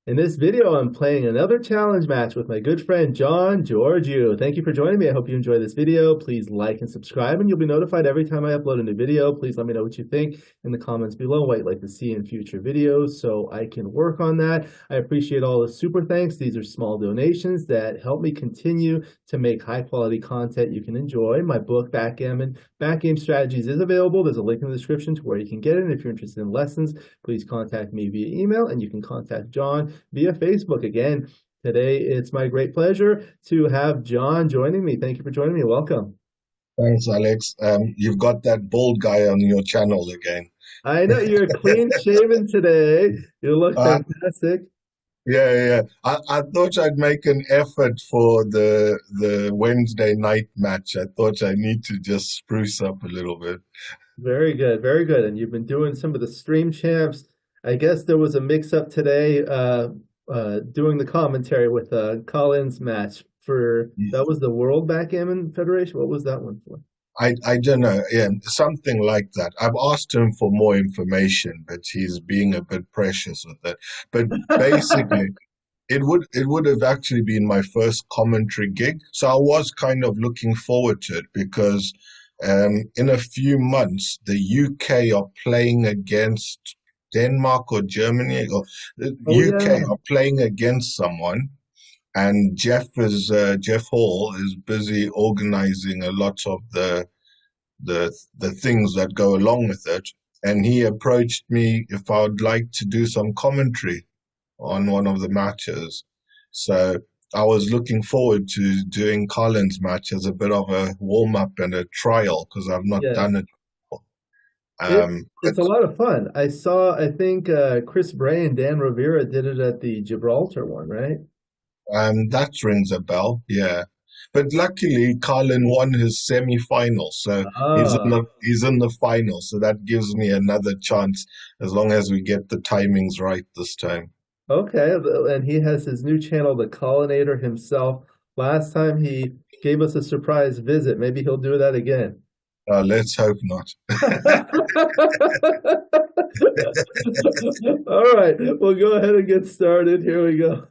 In this video, I'm playing another challenge match with my good friend John Georgiou. Thank you for joining me. I hope you enjoy this video. Please like and subscribe, and you'll be notified every time I upload a new video. Please let me know what you think in the comments below, what you'd like to see in future videos so I can work on that. I appreciate all the super thanks. These are small donations that help me continue to make high quality content you can enjoy. My book, Backgammon, Backgame Strategies, is available. There's a link in the description to where you can get it. And if you're interested in lessons, please contact me via email, and you can contact John via Facebook. Again, today it's my great pleasure to have John joining me. Thank you for joining me. Welcome. Thanks, Alex. You've got that bald guy on your channel again. I know you're clean shaven today. You look Uh, fantastic. yeah. I thought I'd make an effort for the Wednesday night match. I thought I need to just spruce up a little bit. Very good, very good. And you've been doing some of the stream champs. I guess there was a mix up today doing the commentary with Colin's match for that was the World Backgammon Federation. What was that one for? I don't know. Yeah, something like that. I've asked him for more information, but he's being a bit precious with it. But basically, it would have actually been my first commentary gig, so I was kind of looking forward to it because in a few months the UK are playing against Denmark or Germany, or the Oh UK yeah. are playing against someone, and Jeff Hall is busy organizing a lot of the things that go along with it, and he approached me if I would like to do some commentary on one of the matches. So I was looking forward to doing Colin's match as a bit of a warm up and a trial because I've not Yes. done it before. It But it's a lot of fun. I think Chris Bray and Dan Rivera did it at the Gibraltar one, right? that rings a bell, yeah. But luckily, Colin won his semi-final, so Ah, he's in the final. So that gives me another chance as long as we get the timings right this time. okay. And he has his new channel, The Collinator himself. Last time he gave us a surprise visit. Maybe he'll do that again. Let's hope not. All right, we'll go ahead and get started. Here we go.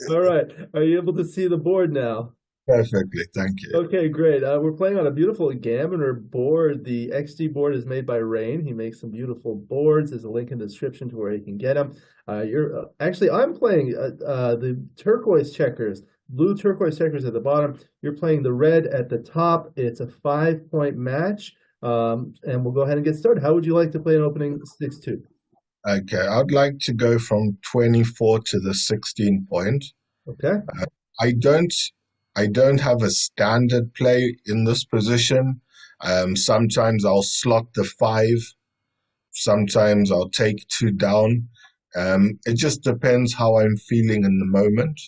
All right. Are you able to see the board now? Perfectly, thank you. Okay, great. We're playing on a beautiful Gammoner board. The XG board is made by Rain. He makes some beautiful boards. There's a link in the description to where you can get them. You're actually I'm playing the turquoise checkers, blue turquoise checkers at the bottom. You're playing the red at the top. It's a 5-point match, and we'll go ahead and get started. How would you like to play an opening 6-2? Okay, I'd like to go from 24 to the 16 point. Okay. I don't I don't have a standard play in this position. Sometimes I'll slot the five, sometimes I'll take two down. It just depends how I'm feeling in the moment.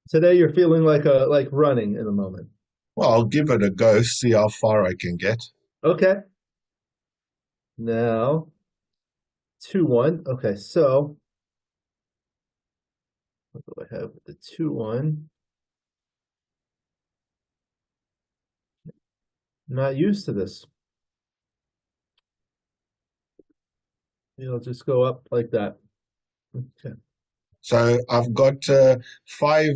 Today you're feeling like running in the moment. Well, I'll give it a go, see how far I can get. Okay. Now 2-1. Okay, so what do I have with the 2-1? Not used to this. It'll just go up like that. Okay. So I've got five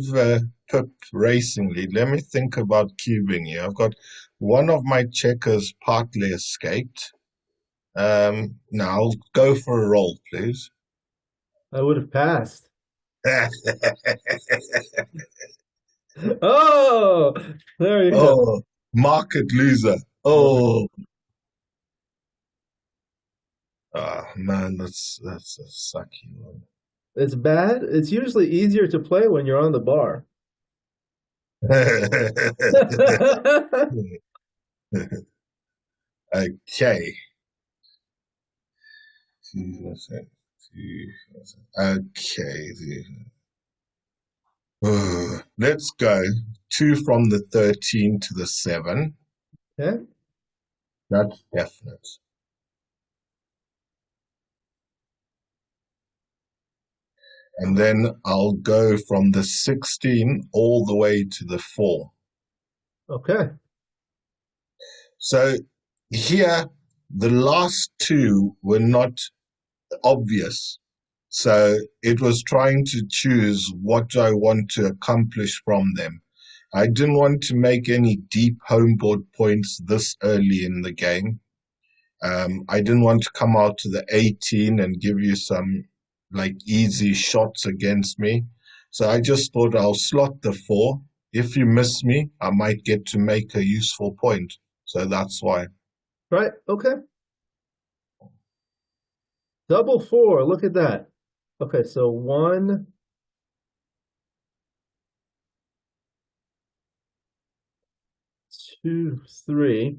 pip racing lead. Let me think about cubing here. I've got one of my checkers partly escaped. Now I'll go for a roll, please. I would have passed. Oh, there you go. Oh, market loser. Oh, Oh, man, that's a sucky one. it's bad. It's usually easier to play when you're on the bar. Okay. Okay. Let's go. Two from the 13 to the 7. Okay. That's definite. And then I'll go from the 16 all the way to the 4. Okay. So here, the last two were not obvious. So it was trying to choose what I want to accomplish from them. I didn't want to make any deep homeboard points this early in the game. I didn't want to come out to the 18 and give you some like easy shots against me. So I just thought I'll slot the 4. If you miss me, I might get to make a useful point. So that's why. Right, okay. Double 4, look at that. Okay, so 1, 2, 3.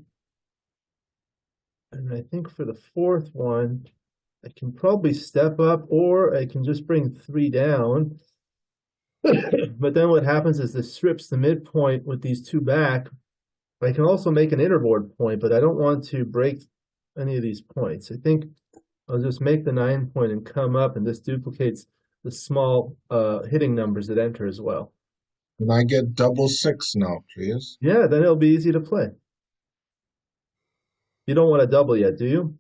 And I think for the 4th one, I can probably step up, or I can just bring 3 down. But then what happens is this strips the midpoint with these 2 back. I can also make an innerboard point, but I don't want to break any of these points. I think I'll just make the 9 point and come up, and this duplicates the small hitting numbers that enter as well. Can I get double 6 now, please? Yeah, then it'll be easy to play. You don't want to double yet, do you?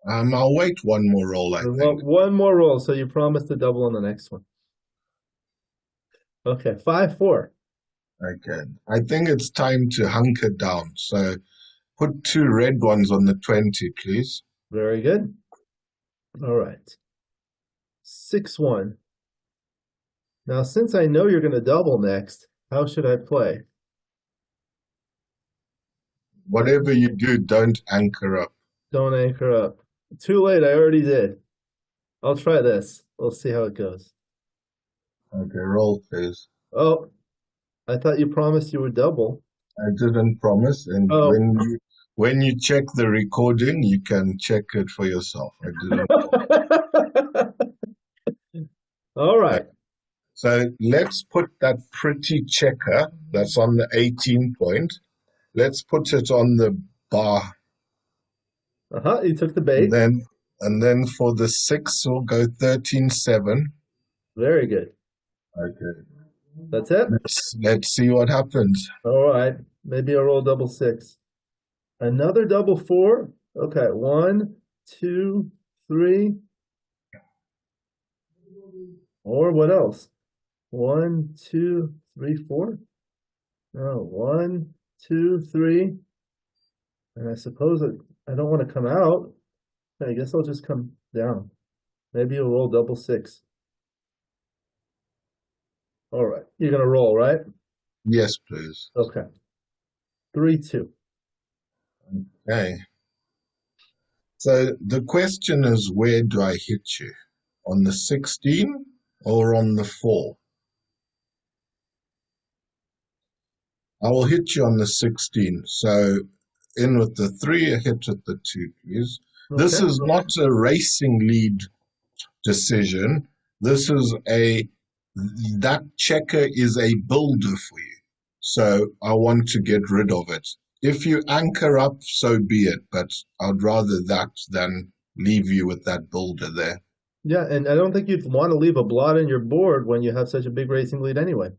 I'll wait one more roll, I think. One more roll, so you promise to double on the next one. Okay, 5-4. Okay. I think it's time to hunker down. So put 2 red ones on the 20, please. Very good. All right. 6-1. Now, since I know you're going to double next, how should I play? Whatever you do, don't anchor up. Don't anchor up. Too late, I already did. I'll try this. We'll see how it goes. Okay, roll, please. Oh, I thought you promised you would double. I didn't promise, and when you check the recording, you can check it for yourself. I didn't. All right. So let's put that pretty checker that's on the 18 point. Let's put it on the bar. You took the bait. And then for the 6, we'll go 13-7. Very good. Okay. That's it? Let's see what happens. All right. Maybe I'll roll double 6. Another double 4. Okay. 1, 2, 3. Or what else? 1, 2, 3, 4. No, 1, 2, 3. And I suppose I don't want to come out. I guess I'll just come down. Maybe you'll roll double 6. All right. You're going to roll, right? Yes, please. Okay. 3-2. Okay. So the question is, where do I hit you? On the 16 or on the 4? I will hit you on the 16. So in with the 3, a hit with the 2, please. Okay. This is not a racing lead decision. This is that checker is a builder for you. So I want to get rid of it. If you anchor up, so be it. But I'd rather that than leave you with that builder there. Yeah, and I don't think you'd want to leave a blot in your board when you have such a big racing lead anyway.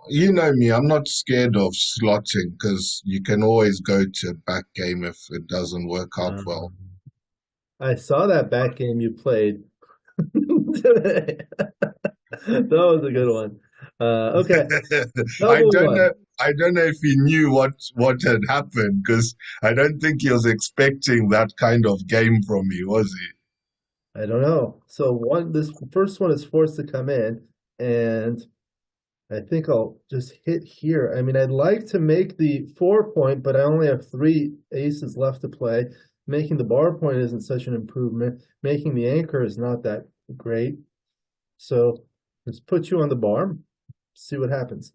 You know me, I'm not scared of slotting because you can always go to back game if it doesn't work out well. I saw that back game you played today. That was a good one. Okay. I don't know if he knew what had happened because I don't think he was expecting that kind of game from me, was he? I don't know. So this first one is forced to come in, and I think I'll just hit here. I mean, I'd like to make the 4 point, but I only have 3 aces left to play. Making the bar point isn't such an improvement. Making the anchor is not that great. So let's put you on the bar, see what happens.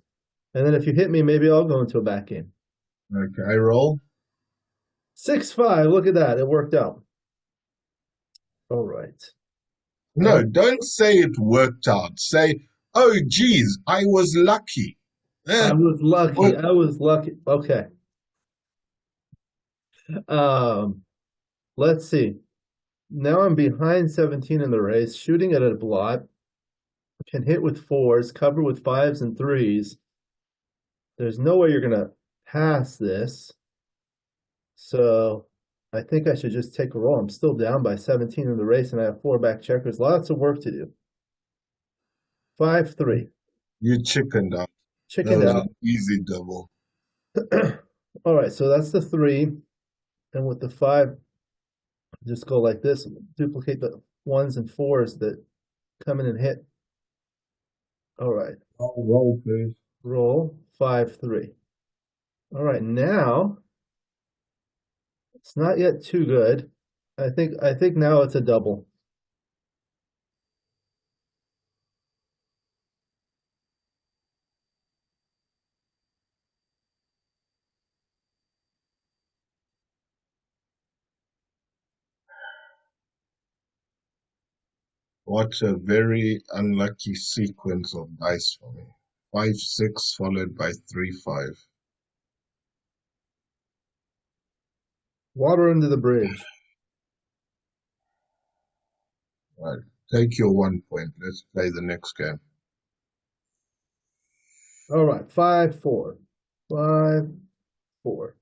And then if you hit me, maybe I'll go into a back game. Okay, I roll. 6-5, look at that. It worked out. All right. No, don't say it worked out. Say, oh, geez, I was lucky. I was lucky. I was lucky. Okay. Let's see. Now I'm behind 17 in the race, shooting at a blot. Can hit with 4s, cover with 5s and 3s. There's no way you're going to pass this. So I think I should just take a roll. I'm still down by 17 in the race, and I have 4 back checkers. Lots of work to do. 5-3. You chickened out. That Chickened was an out. easy double. All right, so that's the 3. And with the 5, just go like this. Duplicate the 1s and 4s that come in and hit. All right. Roll, please. Roll 5-3. All right, now it's not yet too good. I think now it's a double. What a very unlucky sequence of dice for me. 5-6 followed by 3-5. Water under the bridge. Right. Take your 1 point. Let's play the next game. All right, 5-4. 5-4.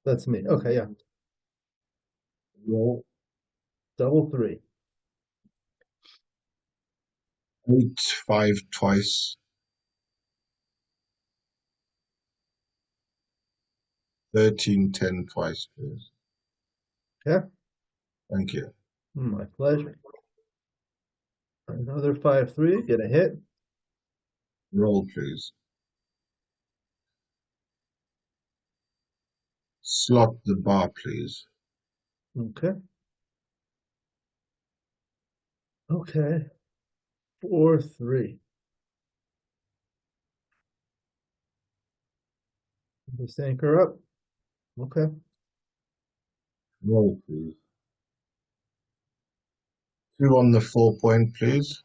That's me. Okay, yeah. Roll. Double 3. 8-5 twice. 13-10 twice, please. Yeah. Thank you. My pleasure. Another 5-3. Get a hit. Roll, please. Slot the bar, please. Okay. Okay. 4-3. Just anchor up. Okay. Roll, please. 2 on the 4 point, please.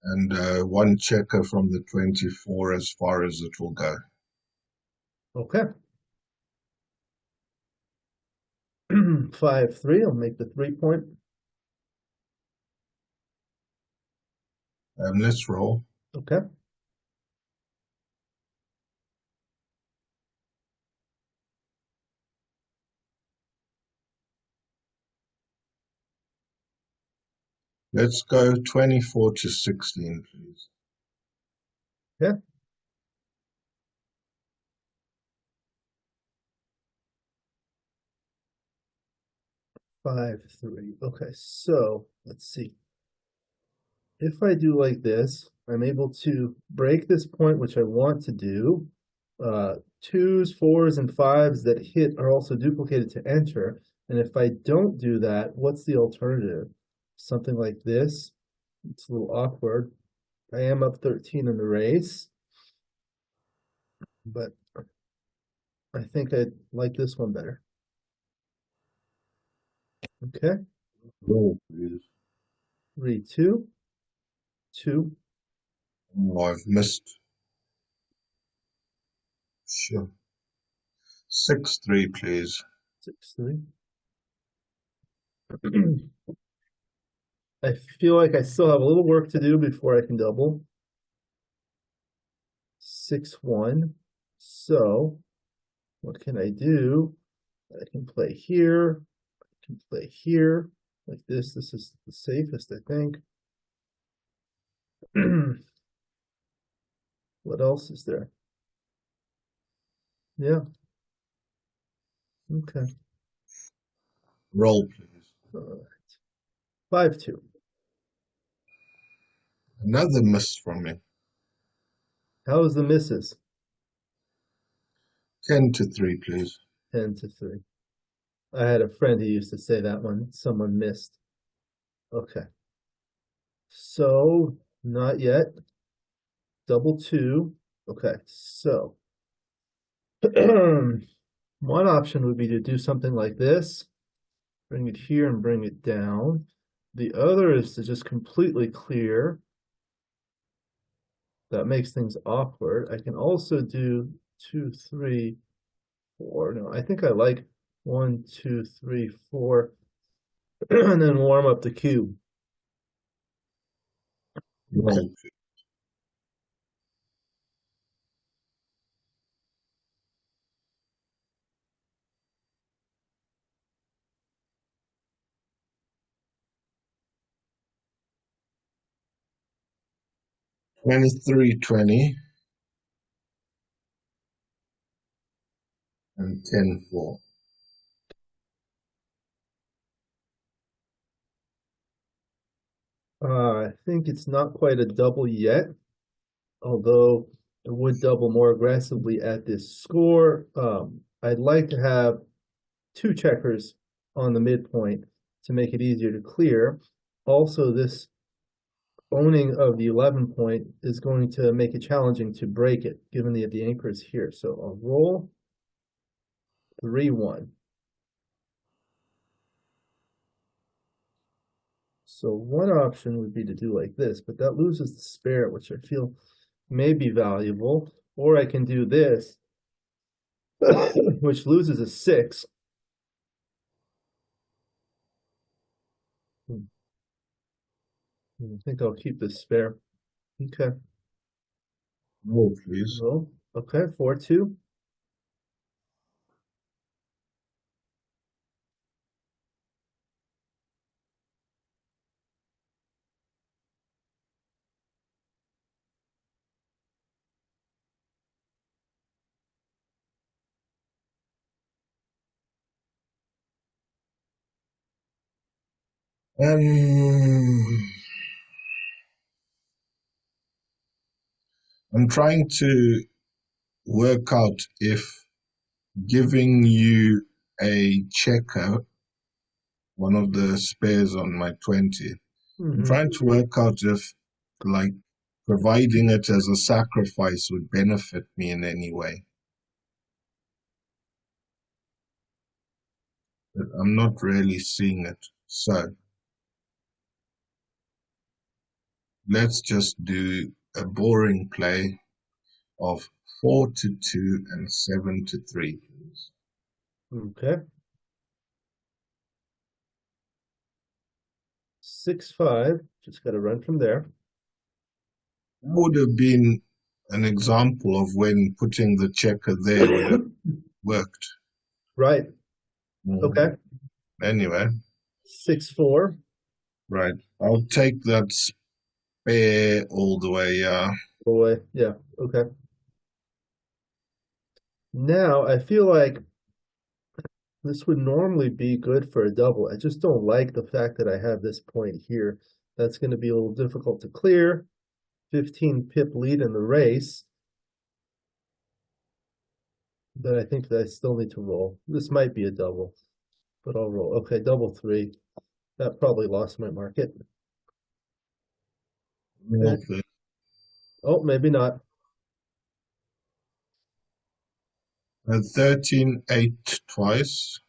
And 1 checker from the 24 as far as it will go. Okay. 5-3. I'll make the 3 point. Let's roll. Okay. Let's go 24-16, please. Yeah. 5-3. Okay, so let's see. If I do like this, I'm able to break this point, which I want to do. 2s, 4s, and 5s that hit are also duplicated to enter. And if I don't do that, what's the alternative? Something like this. It's a little awkward. I am up 13 in the race, but I think I like this one better. Okay. Roll, please. 3-2. 2. Oh, I've missed. Sure. 6-3, please. 6-3. I feel like I still have a little work to do before I can double. 6-1. So what can I do? I can play here. I can play here like this. This is the safest, I think. What else is there? Yeah. Okay. Roll, please. All right. 5-2. Another miss from me. How is the misses? 10-3, please. 10-3. I had a friend who used to say that when someone missed. Okay. So not yet. Double 2. Okay, so one option would be to do something like this, bring it here and bring it down. The other is to just completely clear. That makes things awkward. I can also do 2, 3, 4. No, I think I like 1, 2, 3, 4, and then warm up the cube. Roll, please. 23-20 and 10-4. I think it's not quite a double yet, although it would double more aggressively at this score. I'd like to have two checkers on the midpoint to make it easier to clear. Also, this owning of the 11 point is going to make it challenging to break it, given the anchor is here. So I'll roll 3-1. So one option would be to do like this, but that loses the spare, which I feel may be valuable. Or I can do this, which loses a 6. I think I'll keep this spare. Okay. Roll, please. Roll. Okay, 4-2. I'm trying to work out if giving you a checker, one of the spares on my 20, I'm trying to work out if, like, providing it as a sacrifice would benefit me in any way. But I'm not really seeing it. So let's just do a boring play of 4-2 and 7-3, please. Okay. 6-5. Just got to run from there. That would have been an example of when putting the checker there would have worked. Right. Okay. Anyway. 6-4. Right. I'll take that spare all the way, yeah. Boy, yeah. Okay. Now I feel like this would normally be good for a double. I just don't like the fact that I have this point here. That's going to be a little difficult to clear. 15 pip lead in the race. Then I think that I still need to roll. This might be a double, but I'll roll. Okay, double 3. That probably lost my market. Okay. Oh, maybe not. 13-8 twice.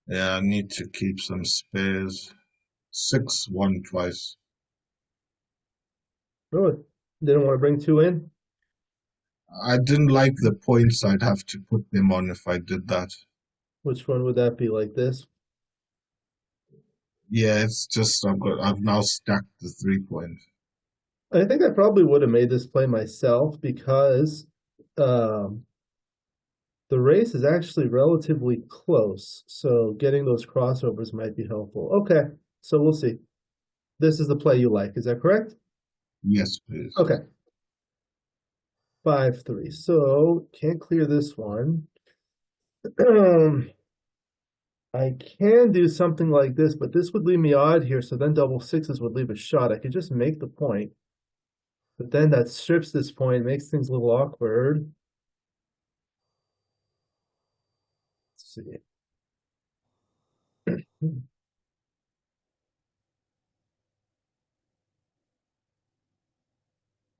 Yeah, I need to keep some spares. 6-1 twice. Really? Didn't want to bring 2 in? I didn't like the points I'd have to put them on if I did that. Which one would that be, like this? Yeah, it's just I've now stacked the 3 point. I think I probably would have made this play myself because the race is actually relatively close. So getting those crossovers might be helpful. Okay, so we'll see. This is the play you like, is that correct? Yes, please. Okay. 5-3. So can't clear this one. I can do something like this, but this would leave me odd here, so then double 6s would leave a shot. I could just make the point. But then that strips this point, makes things a little awkward. Let's see.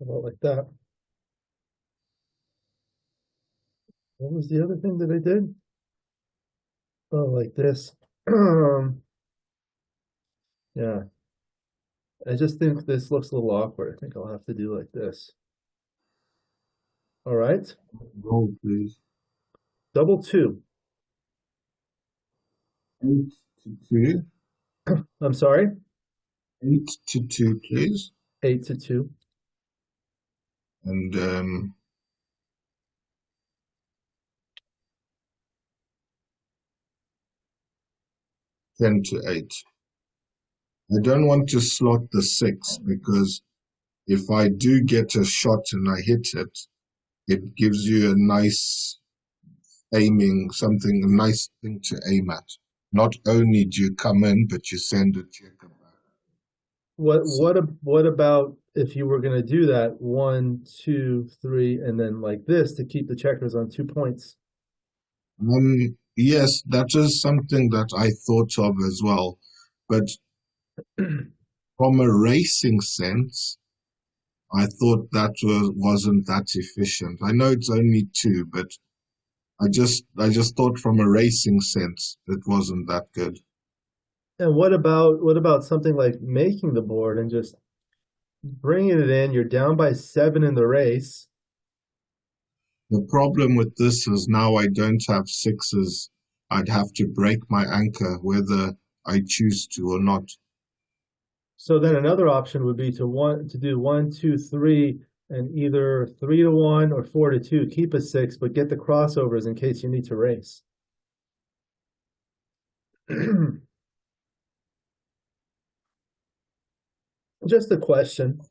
About like that. What was the other thing that I did? Oh, like this. Yeah. I just think this looks a little awkward. I think I'll have to do like this. All right. Roll, please. Double 2. 8-2. I'm sorry. 8-2, please. 8-2. And 10 to 8. I don't want to slot the 6 because if I do get a shot and I hit it, it gives you a nice a nice thing to aim at. Not only do you come in, but you send a checker back. What about if you were going to do that 1, 2, 3, and then like this to keep the checkers on 2 points? Yes, that is something that I thought of as well. But from a racing sense, I thought that wasn't that efficient. I know it's only 2, but I just thought from a racing sense it wasn't that good. And what about something like making the board and just bringing it in? You're down by 7 in the race. The problem with this is now I don't have 6s. I'd have to break my anchor whether I choose to or not. So then another option would be to do 1, 2, 3, and either 3 to 1 or 4 to 2. Keep a 6, but get the crossovers in case you need to race. Just a question.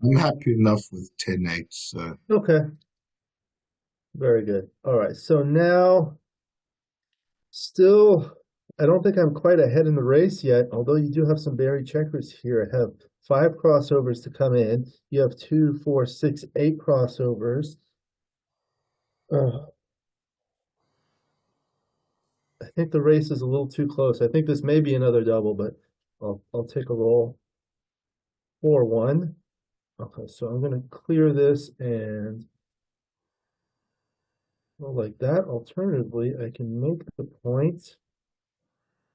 I'm happy enough with 10-8, so Okay, very good. All right, so now still, I don't think I'm quite ahead in the race yet, although you do have some buried checkers here. I have 5 crossovers to come in. You have 2, 4, 6, 8 crossovers. I think the race is a little too close. I think this may be another double, but I'll take a roll. 4, 1. Okay, so I'm gonna clear this and go like that. Alternatively, I can make the point.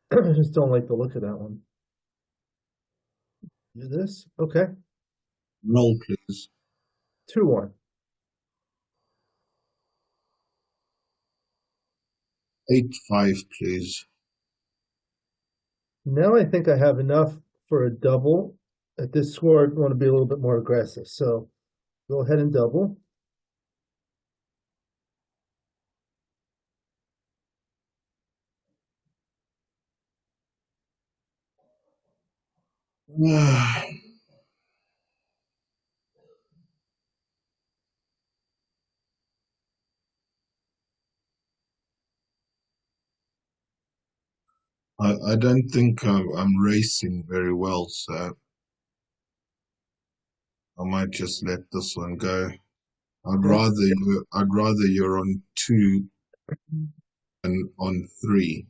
I just don't like the look of that one. Do this. Okay. roll please. 2, 1. 8-5, please. Now I think I have enough for a double. At this score, I want to be a little bit more aggressive. So go ahead and double. I don't think I'm racing very well, so I might just let this one go. I'd rather you're on 2 than on 3.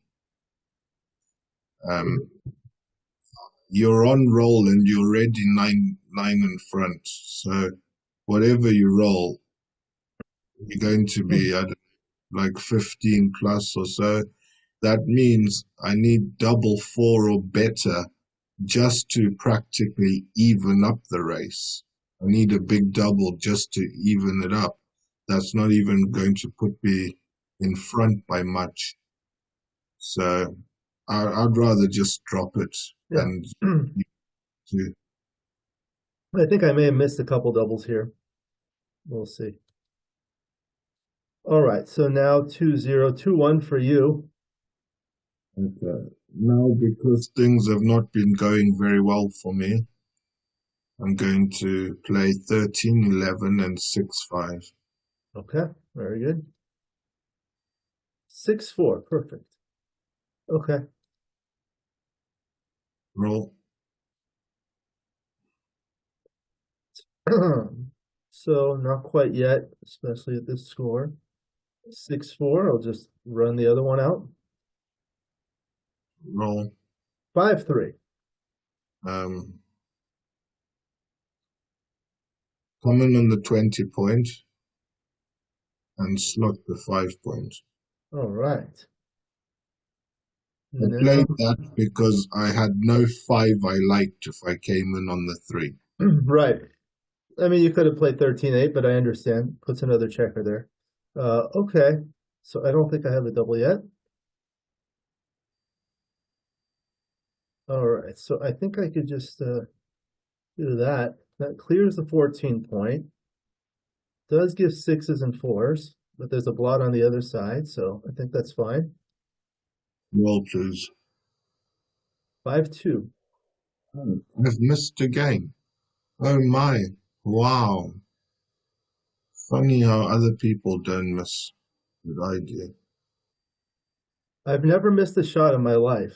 You're on roll and you're already nine in front. So whatever you roll, you're going to be at like 15 plus or so. That means I need double 4 or better just to practically even up the race. I need a big double just to even it up. That's not even going to put me in front by much. So I'd rather just drop it Yeah. and to I think I may have missed a couple doubles here. We'll see. All right, so now 2-0, 2-1 for you. Okay. Now, because things have not been going very well for me, I'm going to play 13, 11, and 6-5. Okay, very good. 6-4, perfect. Okay. Roll. So not quite yet, especially at this score. 6-4, I'll just run the other one out. Roll. 5-3. Come in on the 20 point and slot the 5 point. All right. I played that because I had no 5 I liked if I came in on the 3. Right. I mean, you could have played 13-8, but I understand. Puts another checker there. Okay. So I don't think I have a double yet. All right. So I think I could just do that. That clears the 14 point. Does give sixes and fours, but there's a blot on the other side, so I think that's fine. Roll, please. 5-2. Oh, I've missed a game. Oh my. Wow. Funny how other people don't miss. Good idea. I've never missed a shot in my life.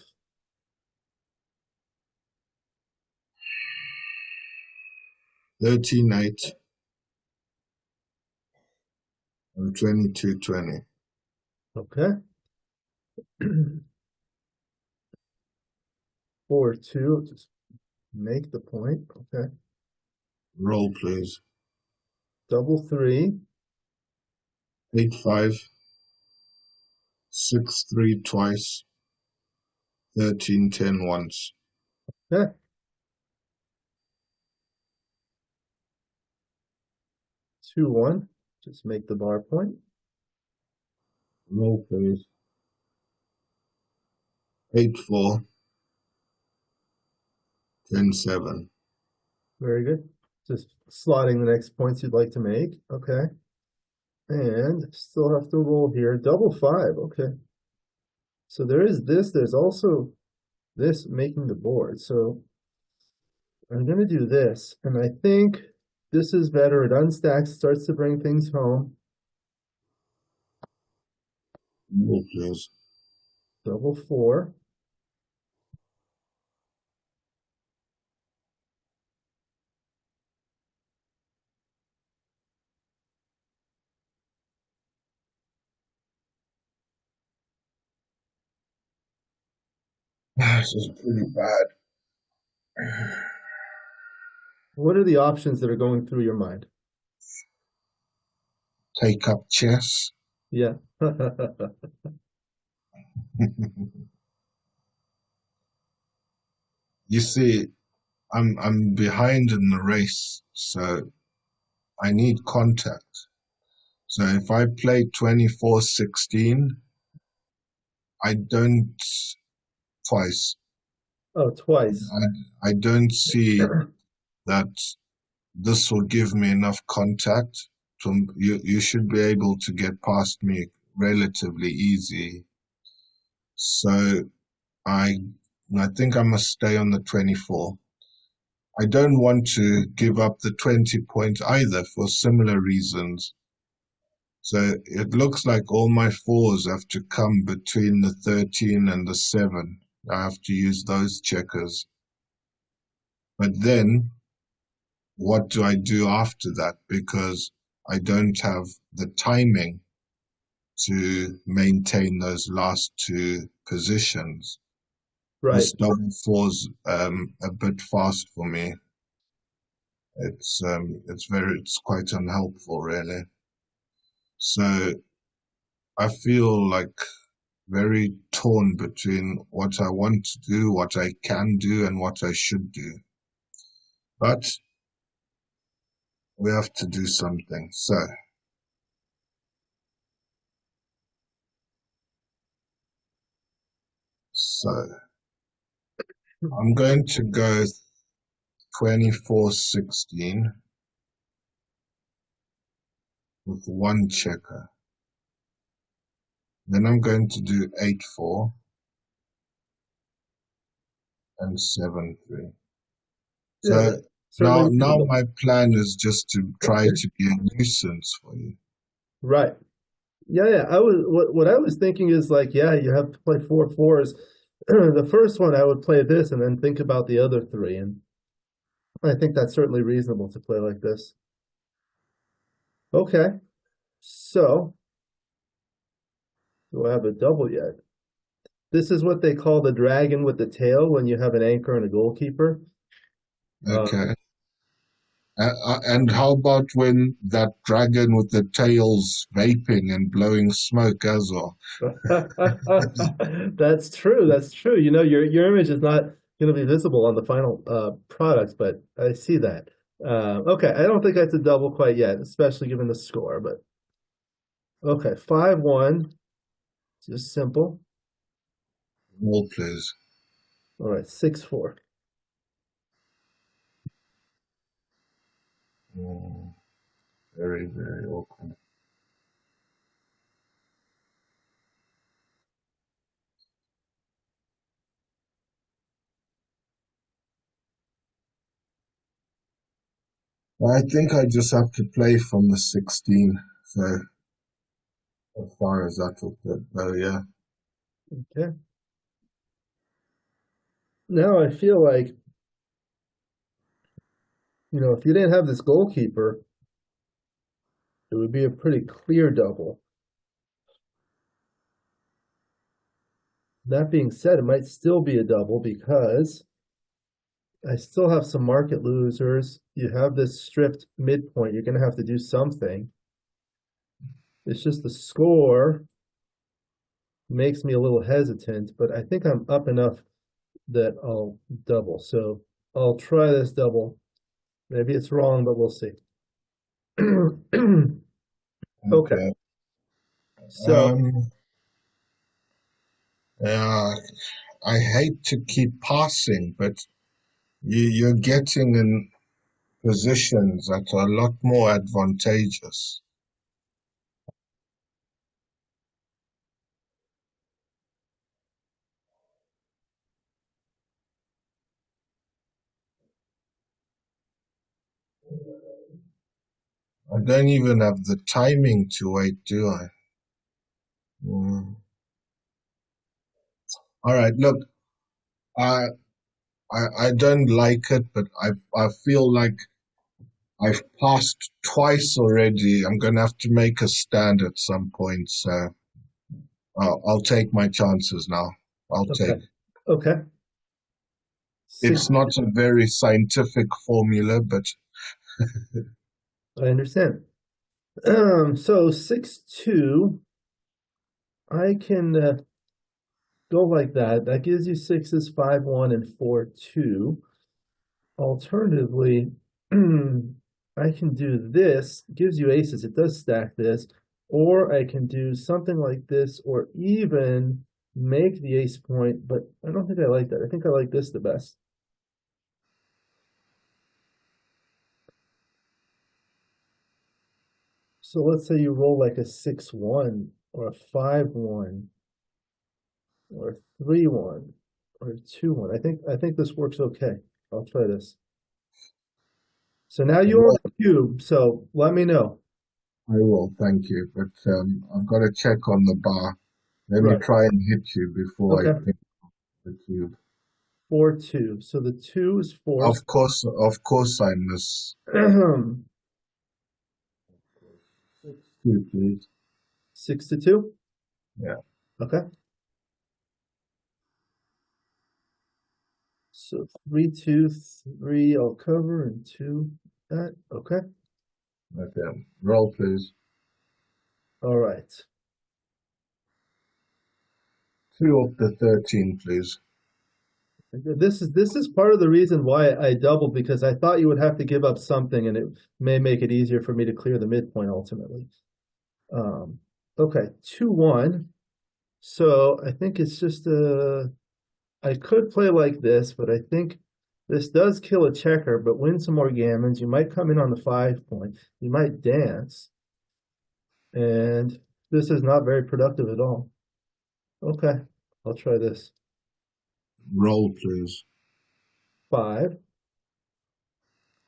13-8 and 22-20. Okay. 4-2. Just make the point. Okay. Roll, please. Double 3. 8-5. 6-3 twice. 13-10 once. Okay. 2-1. Just make the bar point. Roll, please. 8-4. 10-7. Very good. Just slotting the next points you'd like to make. Okay. And still have to roll here. Double 5. Okay. So there is this. There's also this making the board. So I'm going to do this. And I think this is better. It unstacks, starts to bring things home. Roll, please. Double 4. This is pretty bad. What are the options that are going through your mind? Take up chess. Yeah. You see, I'm behind in the race, so I need contact. So if I play 24-16, I don't twice. Oh, twice. I don't see that this will give me enough contact. You should be able to get past me relatively easy. So I I think I must stay on the 24. I don't want to give up the 20 points either for similar reasons. So it looks like all my fours have to come between the 13 and the 7. I have to use those checkers. But then, what do I do after that? Because I don't have the timing to maintain those last two positions. Right. This double four's a bit fast for me. It's quite unhelpful, really. So I feel like very torn between what I want to do, what I can do, and what I should do. But we have to do something. So I'm going to go 24-16 with one checker. Then I'm going to do 8-4 and 7-3. Yeah, So certainly now reasonable. my plan is just to try to be a nuisance for you. Right. Yeah. What I was thinking is like, yeah, you have to play 4 fours. The first one I would play this and then think about the other 3. And I think that's certainly reasonable to play like this. Okay. So do I have a double yet? This is what they call the dragon with the tail when you have an anchor and a goalkeeper. Okay. And how about when that dragon with the tail's vaping and blowing smoke as well? That's true. That's true. You know, your image is not going to be visible on the final product, but I see that. Okay, I don't think that's a double quite yet, especially given the score, but okay, 5-1, just simple. Roll, please. All right, 6-4. Mm. Very, very awkward. I think I just have to play from the 16. So as far as that will go, yeah. Okay. Now I feel like, if you didn't have this goalkeeper, it would be a pretty clear double. That being said, it might still be a double because I still have some market losers. You have this stripped midpoint. You're going to have to do something. It's just the score makes me a little hesitant, but I think I'm up enough that I'll double. So I'll try this double. Maybe it's wrong, but we'll see. Okay. Okay. So, Yeah, I hate to keep passing, but you're getting in positions that are a lot more advantageous. I don't even have the timing to wait, do I? Mm. All right, look, I, I don't like it, but I feel like I've passed twice already. I'm gonna have to make a stand at some point, so I'll take my chances now. I'll okay. take. Okay. It's Six, not a very scientific formula, but I understand. So 6-2, I can go like that. That gives you sixes 5-1 and 4-2. Alternatively, I can do this, gives you aces. It does stack this, or I can do something like this, or even make the ace point. But I don't think I like that. I think I like this the best. So let's say you roll like a 6-1 or a 5-1 or a 3-1 or a 2-1. I think this works okay. I'll try this. So now you own well, the cube, so let me know. I will, thank you. But I've got to check on the bar. Let me Right. try and hit you before I Okay. pick the cube. 4-2. So the 2 is 4. Of course, I miss 2, please. 6-2. Yeah. Okay. So 3-2-3. I'll cover and 2 that. Okay. Okay. Roll, please. All right. 2 of the 13, please. This is part of the reason why I doubled because I thought you would have to give up something and it may make it easier for me to clear the midpoint ultimately. Okay, 2-1. So I think it's just I could play like this, but I think this does kill a checker, but win some more gammons. You might come in on the 5 point. You might dance. And this is not very productive at all. Okay, I'll try this. Roll, please. 5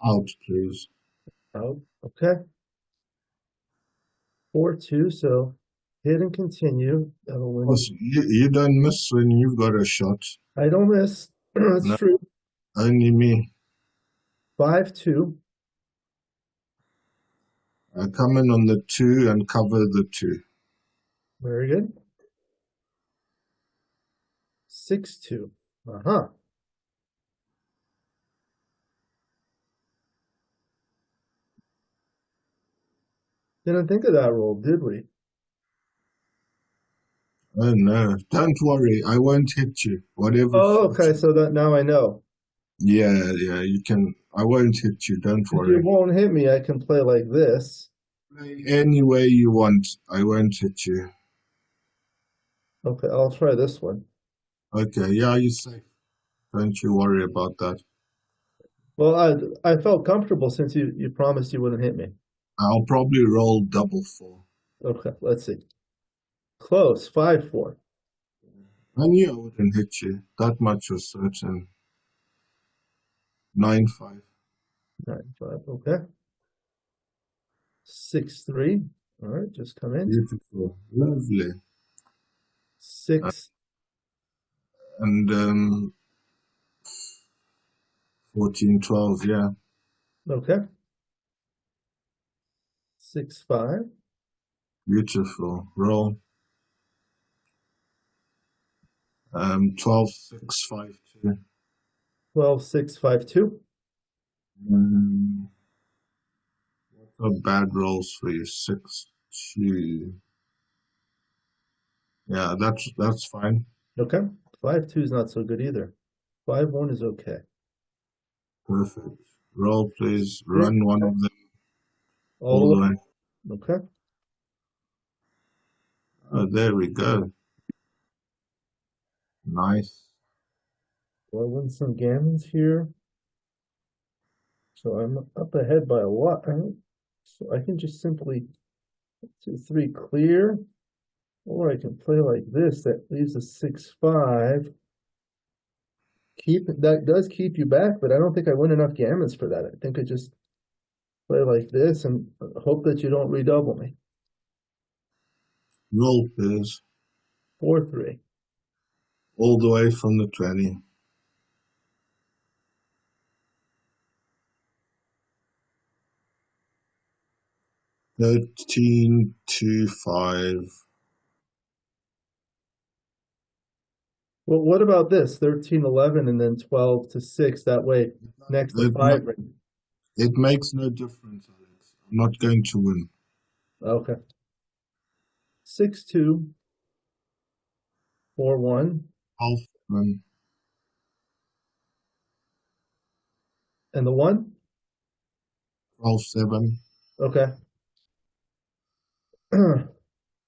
Out, please. out. Okay. 4-2. So hit and continue. That'll Of win. course, you don't miss when you've got a shot. I don't miss. That's No, true. only me. 5-2. I come in on the 2 and cover the 2. Very good. 6-2. Uh-huh. Didn't think of that roll, did we? Oh no, don't worry, I won't hit you. Whatever Oh, suits okay. you. So that now I know. Yeah, you can. I won't hit you, don't If you worry. won't hit me, I can play like this. Play any way you want, I won't hit you. Okay, I'll try this one. Okay, yeah, you're safe. Don't you worry about that. Well, I felt comfortable since you promised you wouldn't hit me. I'll probably roll double four. Okay, let's see. Close, 5-4. I knew I wouldn't hit you. That much was certain. 9-5. 9-5. Okay. 6-3. All right, just come in. Beautiful. Lovely. 6. And 14-12, yeah. Okay. 6-5. Beautiful. Roll. 12-6-5-2. 12-6-5-2. What bad rolls for you? 6-2. Yeah, that's fine. Okay. 5-2 is not so good either. 5-1 is okay. Perfect. Roll, please. Yeah. Run one of them All all the the way. way. Okay. Oh, there we go. Nice. Well, I win some gammons here. So I'm up ahead by a lot. So I can just simply 2-3 clear. Or I can play like this. That leaves a 6-5. That does keep you back, but I don't think I win enough gammons for that. I think I just play like this and hope that you don't redouble me. Roll, please. 4-3. All the way from the 20. 13-5. Well, what about this? 13-11 and then 12-6. That way, next to It, 5. it makes no difference, Alex. I'm not going to win. Okay. 6-2. 4-1. Half win. And the 1? 12-7. Okay.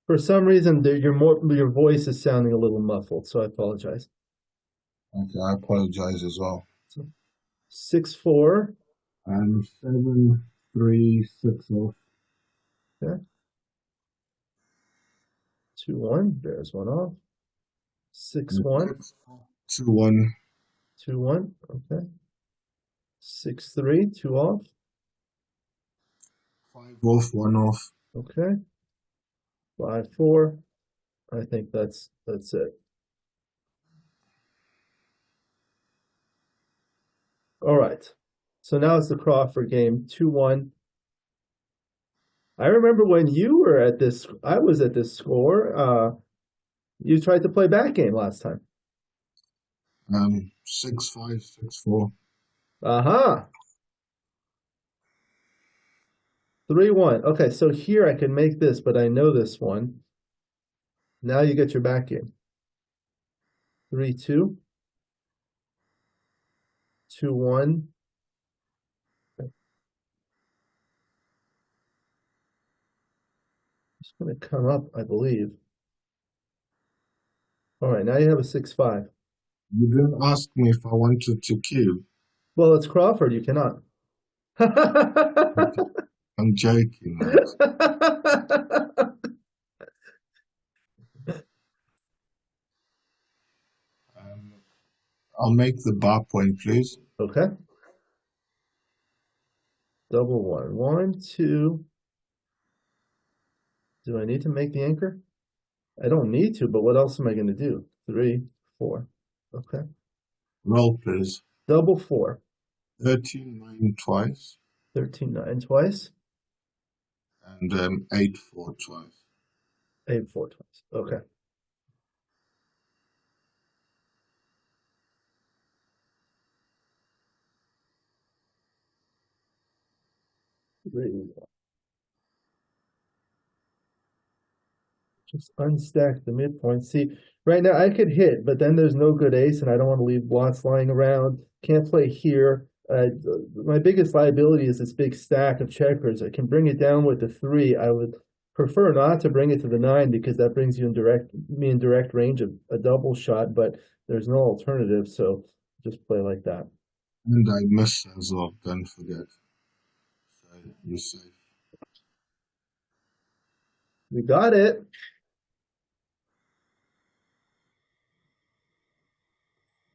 For some reason, your voice is sounding a little muffled, so I apologize. Okay, I apologize as well. So 6-4. And 7-3-6 off. Okay. 2-1. There's one off. 6-1. 2-1. 2-1. Okay. 6-3. 2 off. 5 off, 1 off. Okay. 5-4. I think that's it. All right. So now it's the Crawford game. 2-1. I remember when you were at this, I was at this score. You tried to play back game last time. 6-5, 6-4. Aha. 3-1. Okay, so here I can make this, but I know this one. Now you get your back game. 3-2. 2-1. It's going to come up, I believe. All right, now you have a 6-5. You didn't ask me if I wanted to cube. Well, it's Crawford. You cannot. I'm joking, Max. I'll make the bar point, please. Okay. Double 1. 1, 2. Do I need to make the anchor? I don't need to, but what else am I going to do? 3, 4. Okay. Roll, please. Double 4. 13-9 twice. 13-9 twice. And 8-4 twice. 8-4 twice. Okay. Just unstack the midpoint. See, right now I could hit, but then there's no good ace, and I don't want to leave blots lying around. Can't play here. My biggest liability is this big stack of checkers. I can bring it down with the 3. I would prefer not to bring it to the 9 because that brings you in direct range of a double shot, but there's no alternative, so just play like that. And I miss as well, don't forget. So you're safe. You got it.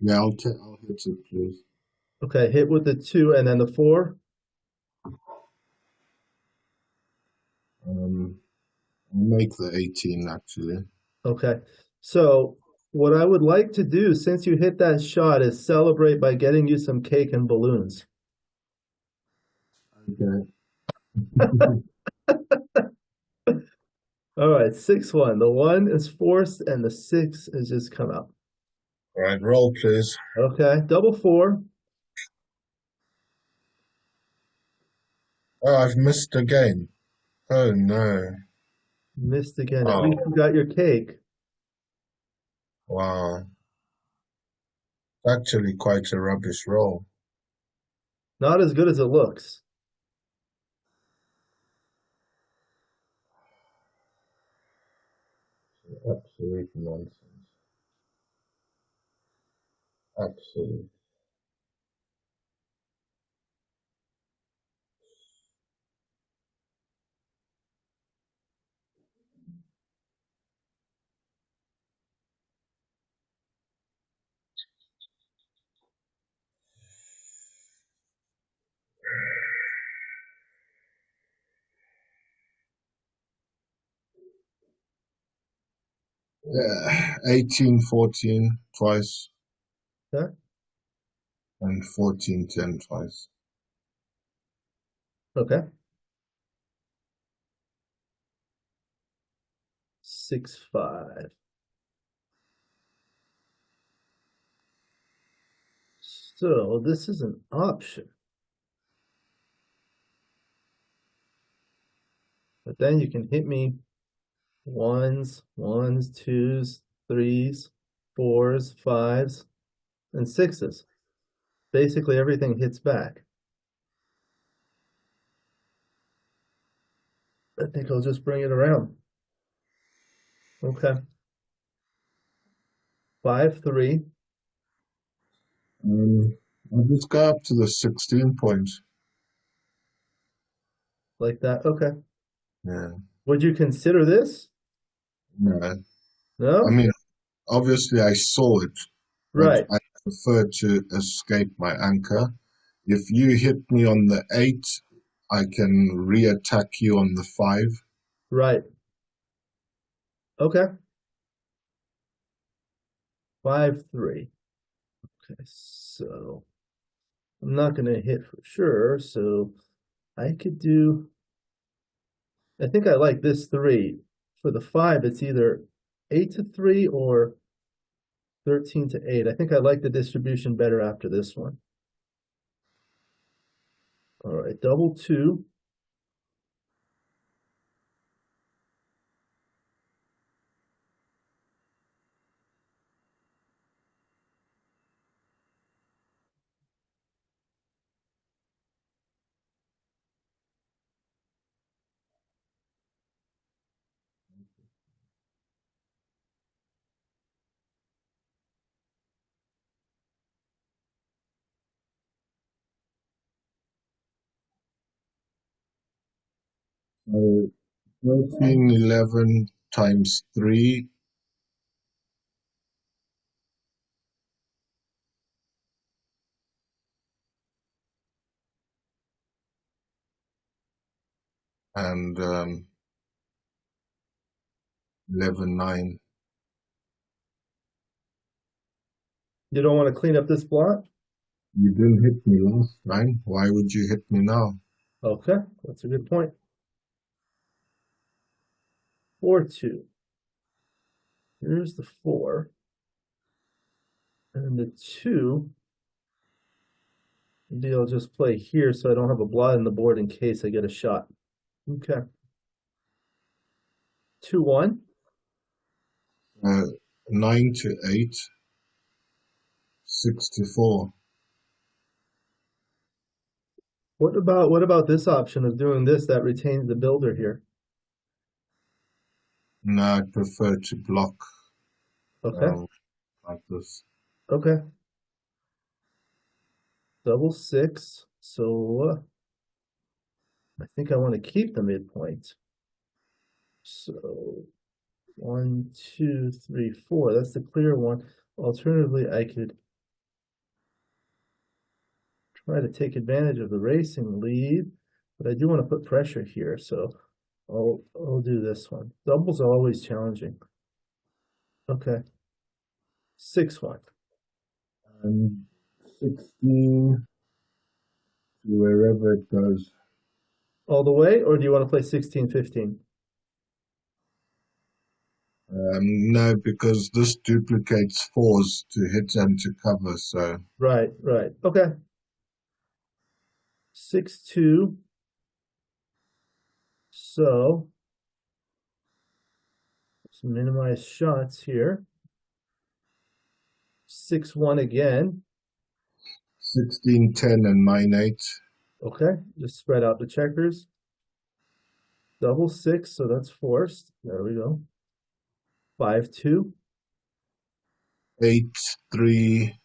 Yeah, I'll hit it, please. Okay, hit with the 2 and then the 4. I'll make the 18 actually. Okay. So what I would like to do since you hit that shot is celebrate by getting you some cake and balloons. Okay. All right, 6-1. The 1 is forced and the 6 has just come out. All right, roll, please. Okay, double 4. Oh, I've missed again. Oh no. Missed again. At least you Oh, got your cake. wow. Actually quite a rubbish roll. Not as good as it looks. Absolute nonsense. Absolute. 18, 14 twice, Okay. and 14, 10 twice. Okay. 6-5. So this is an option. But then you can hit me ones, 2s, 3s, 4s, 5s, and 6s. Basically everything hits back. I think I'll just bring it around. Okay. 5-3. I'll just go up to the 16 points. Like that. Okay. Yeah. Would you consider this? No. I No? mean, obviously I saw it, but Right. I prefer to escape my anchor. If you hit me on the 8, I can re-attack you on the 5. Right. Okay. 5-3. Okay. So I'm not going to hit for sure. So I could do, I think I like this 3. For the 5, it's either 8-3 or 13-8. I think I like the distribution better after this one. All right, double 2. So 13, 11 times 3, and 11, 9. You don't want to clean up this block? You didn't hit me last time. Why would you hit me now? Okay, that's a good point. 4-2. Here's the 4. And the 2, maybe I'll just play here so I don't have a blot in the board in case I get a shot. Okay. 2-1. 9 to 8, 6 to 4. What about this option of doing this that retains the builder here? No, I prefer to block Okay. like this. Okay. Double 6. So I think I want to keep the midpoint. So 1, 2, 3, 4. That's the clear one. Alternatively, I could try to take advantage of the racing lead, but I do want to put pressure here, so I'll do this one. Doubles are always challenging. Okay. 6-1. And 16 to wherever it goes. All the way, or do you want to play 16, 15? No, because this duplicates fours to hit and to cover, so Right, right. Okay. 6-2. So let's minimize shots here. 6-1 again. 16, 10, and 9, 8. Okay, just spread out the checkers. Double 6, so that's forced. There we go. 5-2. 8, 3,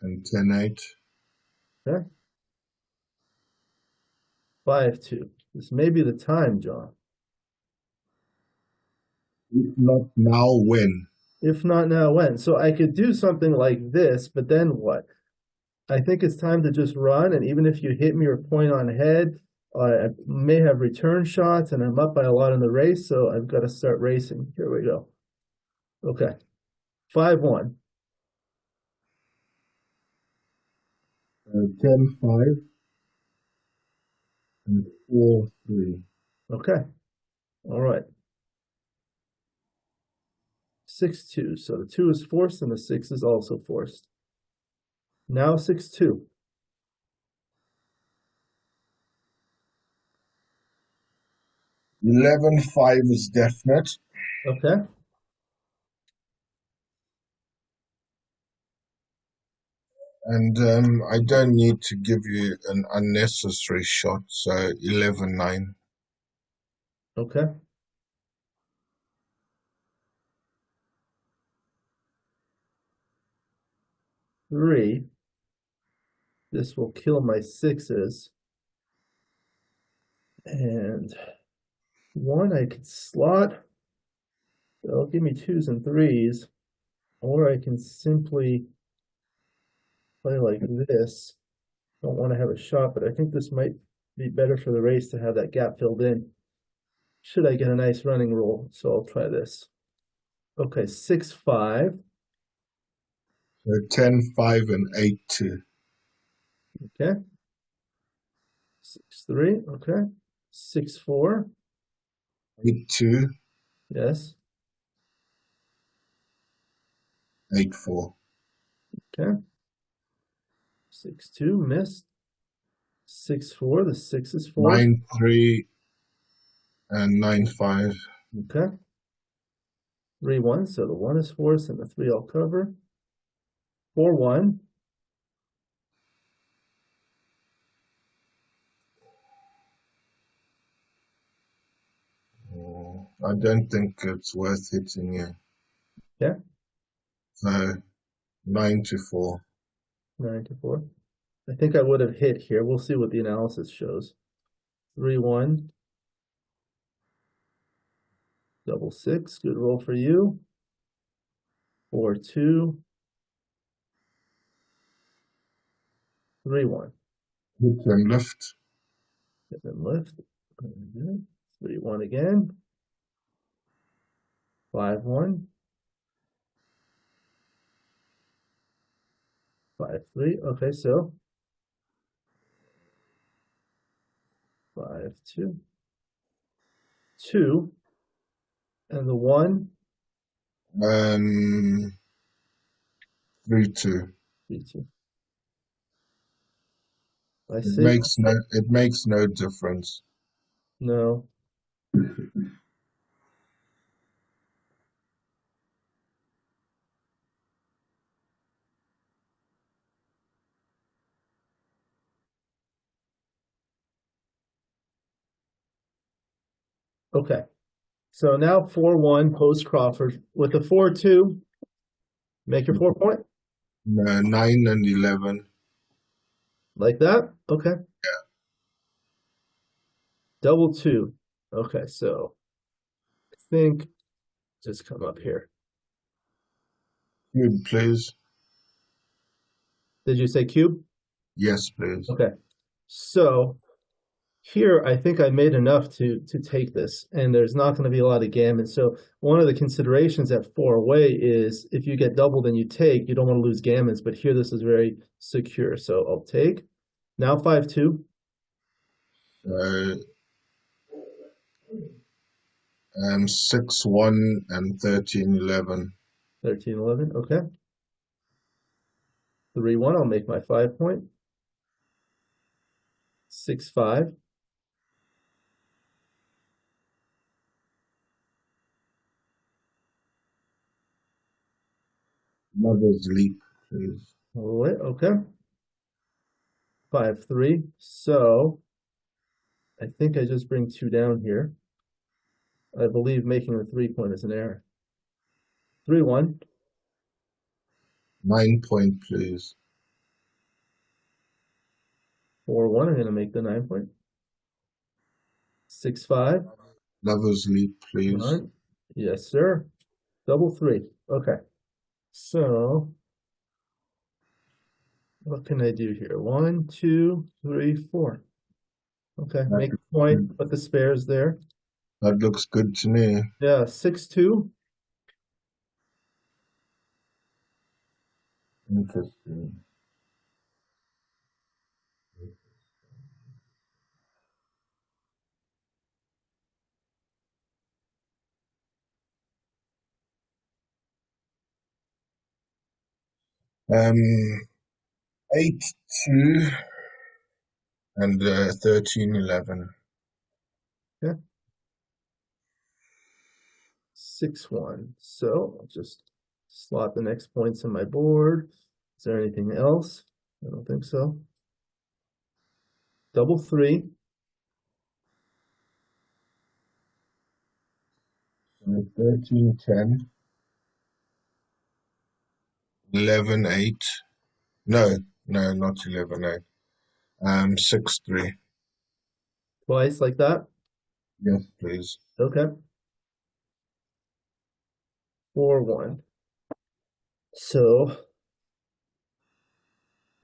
and 10, 8. Okay. 5-2. This may be the time, John. If not now, when? If not now, when? So I could do something like this, but then what? I think it's time to just run, and even if you hit me or point on head, I may have return shots, and I'm up by a lot in the race, so I've got to start racing. Here we go. Okay. 5-1. 10, 5, and 4, 3. Okay. All right. 6-2. So the 2 is forced, and the 6 is also forced. Now 6-2. 11, 5 is definite. Okay. And I don't need to give you an unnecessary shot, so 11, 9. Okay. Three. This will kill my 6s. And 1 I could slot. They'll give me 2s and 3s. Or I can simply play like this. Don't want to have a shot, but I think this might be better for the race to have that gap filled in. Should I get a nice running roll? So I'll try this. Okay, 6-5. So 10, 5, and 8, 2. Okay. 6-3. Okay. 6-4. 8, 2, Yes. 8, 4. Okay. 6-2. Missed. 6-4. The 6 is forced. 9, 3, and 9, 5. Okay. 3-1. So the 1 is forced and the 3 I'll cover. 4-1. I don't think it's worth hitting you. Yeah. So 9-4. 9-4. I think I would have hit here. We'll see what the analysis shows. 3-1. Double 6. Good roll for you. 4-2. 3-1. Hit and lift. Hit and lift. 3-1 again. 5-1. 5-3. Okay, so 5-2. 2. And the 1. 3-2. 3-2. It makes no difference. No. Okay. So now 4-1 post-Crawford. With the 4-2, make your 4 point. 9 and 11. Like that? Okay. Yeah. Double 2. Okay, so think just come up here. Cube, please. Did you say cube? Yes, please. Okay. So here, I think I made enough to take this, and there's not going to be a lot of gammon. So one of the considerations at 4 away is if you get doubled and you take, you don't want to lose gammons. But here, this is very secure. So I'll take. Now 5-2. 6-1 and 13-11. 13-11. Okay. 3-1. I'll make my 5 point. 6-5. Mother's leap, please. Wait, okay. 5-3. So I think I just bring 2 down here. I believe making the 3 point is an error. 3-1. 9 point, please. 4-1. I'm going to make the 9 point. 6-5. Lover's leap, please. Right. Yes, sir. Double 3. Okay. So what can I do here? 1, 2, 3, 4. Okay, make a point, put the spares there. That looks good to me. Yeah, 6-2. Interesting. Um, 8-2 and 13-11. Yeah. 6-1. So I'll just slot the next points on my board. Is there anything else? I don't think so. Double 3. 13-10. 11-8. No, not 11-8. 6-3. Twice like that? Yes, please. Okay. 4-1. So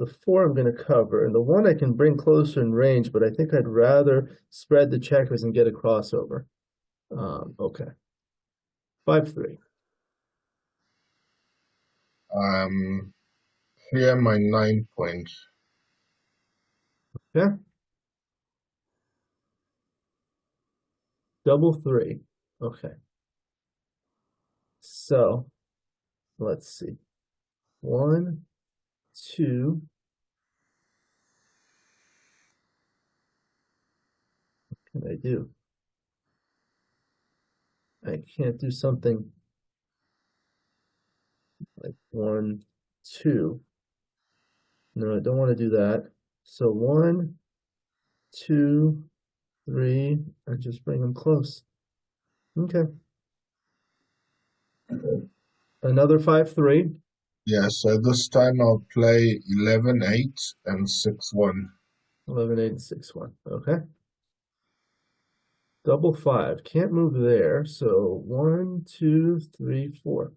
the 4 I'm going to cover, and the 1 I can bring closer in range, but I think I'd rather spread the checkers and get a crossover. Okay. 5-3. Clear my 9 point. Yeah. Double 3. Okay. So let's see. 1, 2. What can I do? I can't do something like 1, 2. No, I don't want to do that. So 1, 2, 3, and just bring them close. Okay. Another 5-3. Yeah, so this time I'll play 11-8 and 6-1. 11-8 and 6-1. Okay. Double 5. Can't move there. So 1, 2, 3, 4.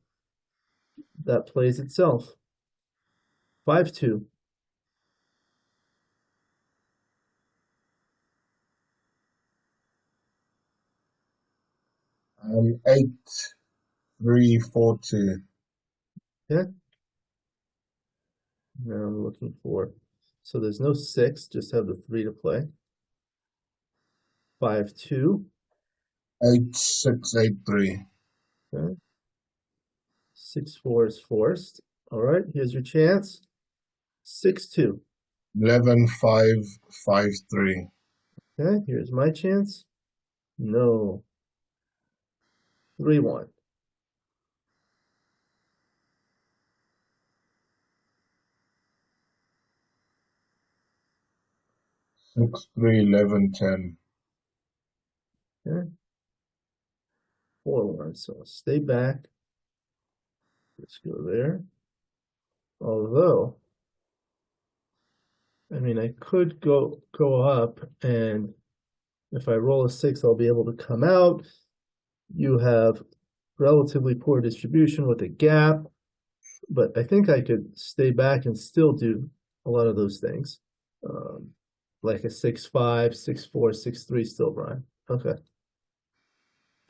That plays itself. 5-2. 8-3-4-2. Yeah. Now I'm looking for. So there's no 6, just have the 3 to play. 5-2. 8-6-8-3. Okay. 6-4 is forced. All right, here's your chance. 6-2. 11-5-5-3. Okay, here's my chance. No. 3-1. 6-3-11-10. Okay. 4-1. So stay back. Let's go there. Although, I mean, I could go up, and if I roll a 6, I'll be able to come out. You have relatively poor distribution with a gap, but I think I could stay back and still do a lot of those things. Like a 6-5, 6-4, 6-3 still run. Okay.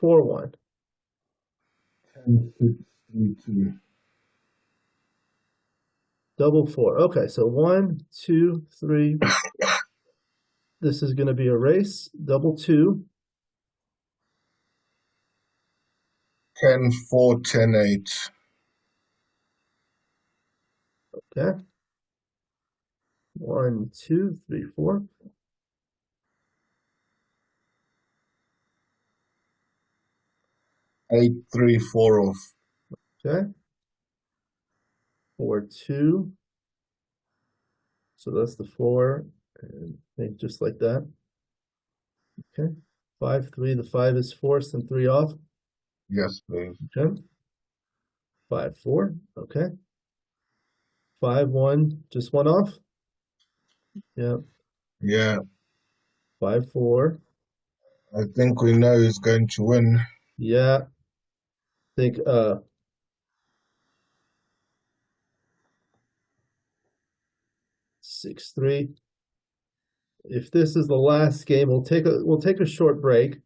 4-1. 10, 6, 3, 2. Double 4. Okay, so 1, 2, 3. This is going to be a race. Double 2. 10, 4, 10, 8. Okay. 1, 2, 3, 4. 8, 3, 4 off. Okay. 4, 2. So that's the 4. And think just like that. Okay. 5, 3. The 5 is forced and 3 off. Yes, please. Okay. 5, 4. Okay. 5, 1. Just 1 off. Yeah. Yeah, 5, 4. I think we know who's going to win. Yeah. Think 6, 3. If this is the last game, we'll take a short break.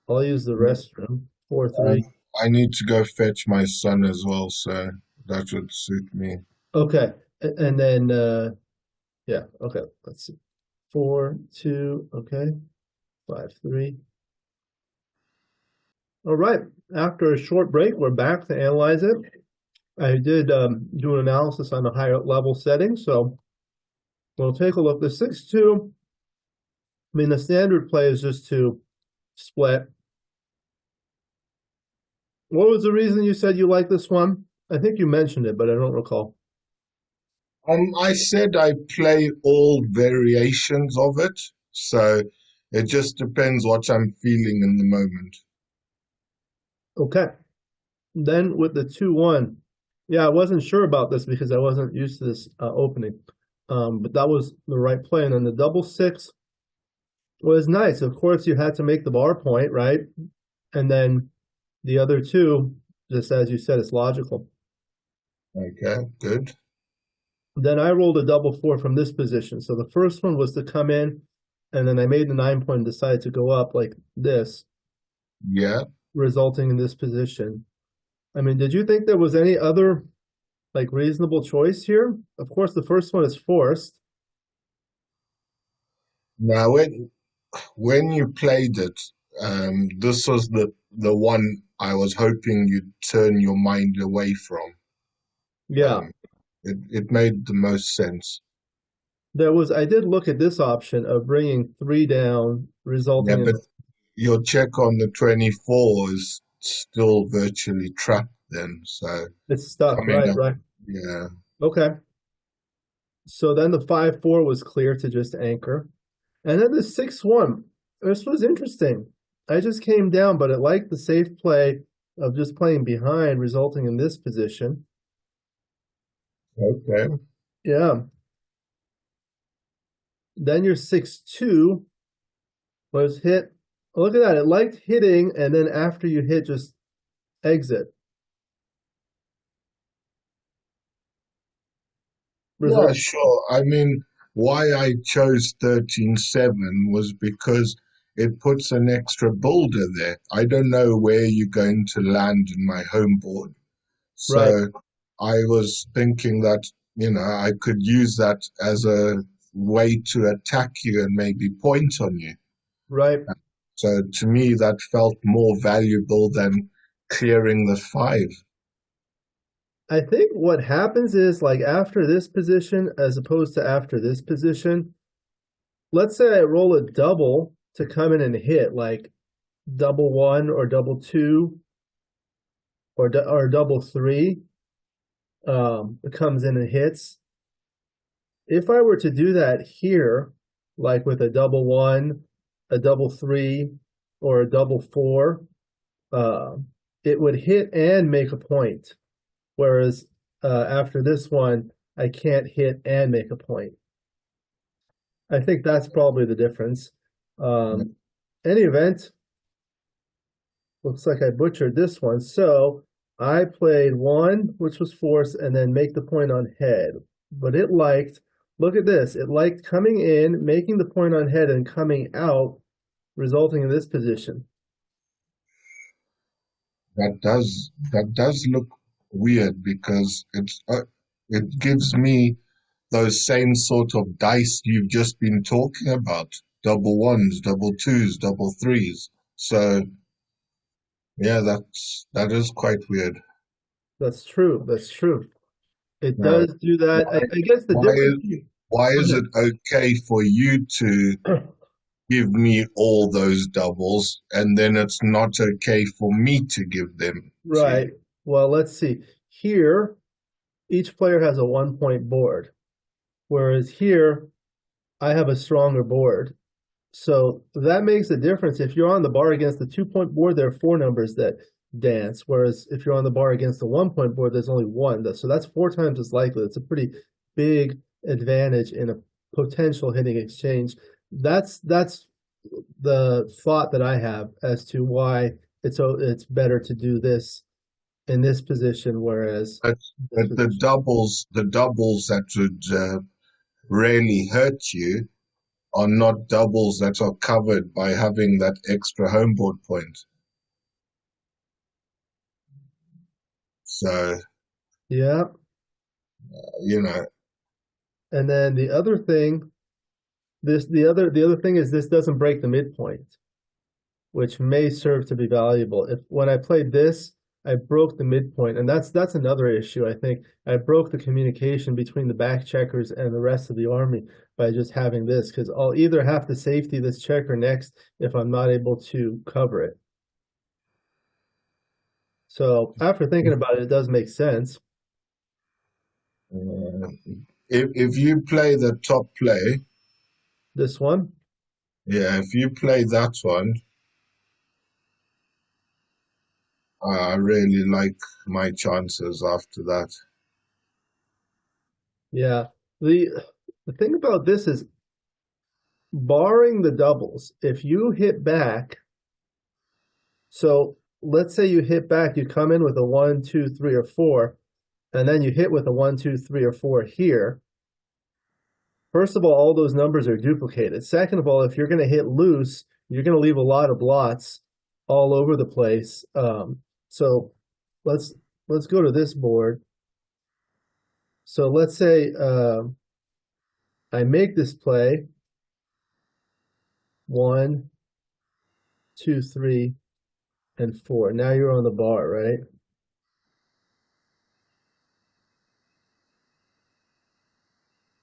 I'll use the restroom. 4, 3. I need to go fetch my son as well, so that would suit me. Okay. And then yeah, okay. Let's see. 4, 2, okay. 5, 3. All right. After a short break, we're back to analyze it. I did do an analysis on the higher level settings, so we'll take a look. The 6-2, I mean, the standard play is just to split. What was the reason you said you like this one? I think you mentioned it, but I don't recall. I said I play all variations of it, so it just depends what I'm feeling in the moment. Okay. Then with the 2-1, yeah, I wasn't sure about this because I wasn't used to this opening, but that was the right play. And then the double 6 was nice. Of course, you had to make the bar point, right? And then the other 2, just as you said, it's logical. Okay, good. Then I rolled a double 4 from this position. So the first one was to come in, and then I made the 9 point and decided to go up like this. Yeah. Resulting in this position. I mean, did you think there was any other like reasonable choice here? Of course, the first one is forced. Now, when you played it, this was the one I was hoping you'd turn your mind away from. Yeah, It made the most sense. I did look at this option of bringing 3 down, Yeah, resulting in but your check on the 24 is still virtually trapped then. So it's stuck, coming right? up, Right. yeah, Okay. So then the 5-4 was clear to just anchor. And then the 6-1. This was interesting. I just came down, but it liked the safe play of just playing behind, resulting in this position. okay. Yeah. Then your 6-2 was hit. Look at that. It liked hitting, and then after you hit, just exit. Yeah, Result. sure. I mean, why I chose 13-7 was because it puts an extra builder there. I don't know where you're going to land in my home board. Right. So I was thinking that, I could use that as a way to attack you and maybe point on you. Right. So to me, that felt more valuable than clearing the 5. I think what happens is like after this position, as opposed to after this position, let's say I roll a double to come in and hit, like double 1 or double 2 or double 3. It comes in and hits. If I were to do that here, like with a double 1, a double 3, or a double 4, it would hit and make a point. Whereas after this one, I can't hit and make a point. I think that's probably the difference. Any event, Looks like I butchered this one. So I played one, which was force, and then make the point on head. But it liked, look at this, it liked coming in, making the point on head, and coming out, resulting in this position. That does look weird because it gives me those same sort of dice you've just been talking about. Double ones, double twos, double threes. So yeah, that is quite weird. That's true. That's true. It Now, does do that. why I guess the why difference is here. why Go is ahead. it okay for you to give me all those doubles and then it's not okay for me to give them to Right. you? Well, let's see. Here, each player has a 1 point board, whereas here, I have a stronger board. So that makes a difference. If you're on the bar against the 2 point board, there are four numbers that dance. Whereas if you're on the bar against the 1 point board, there's only one. So that's four times as likely. It's a pretty big advantage in a potential hitting exchange. That's the thought that I have as to why it's better to do this in this position, whereas But this but position. the doubles that would really hurt you are not doubles that are covered by having that extra homeboard point. So, Yeah. you know, And then the other thing, the other thing is this doesn't break the midpoint, which may serve to be valuable. If when I played this, I broke the midpoint, and that's another issue. I think I broke the communication between the back checkers and the rest of the army by just having this, because I'll either have to safety this checker next if I'm not able to cover it. So after thinking about it, it does make sense. uh, if you play the top play, This one, yeah, if you play that one, I really like my chances after that. yeah. The thing about this is, barring the doubles, if you hit back, so let's say you hit back, you come in with a 1, 2, 3, or 4, and then you hit with a 1, 2, 3, or 4 here. First of all those numbers are duplicated. Second of all, if you're going to hit loose, you're going to leave a lot of blots all over the place. So let's let's go to this board. So let's say I make this play 1, 2, 3, and 4. Now you're on the bar, right?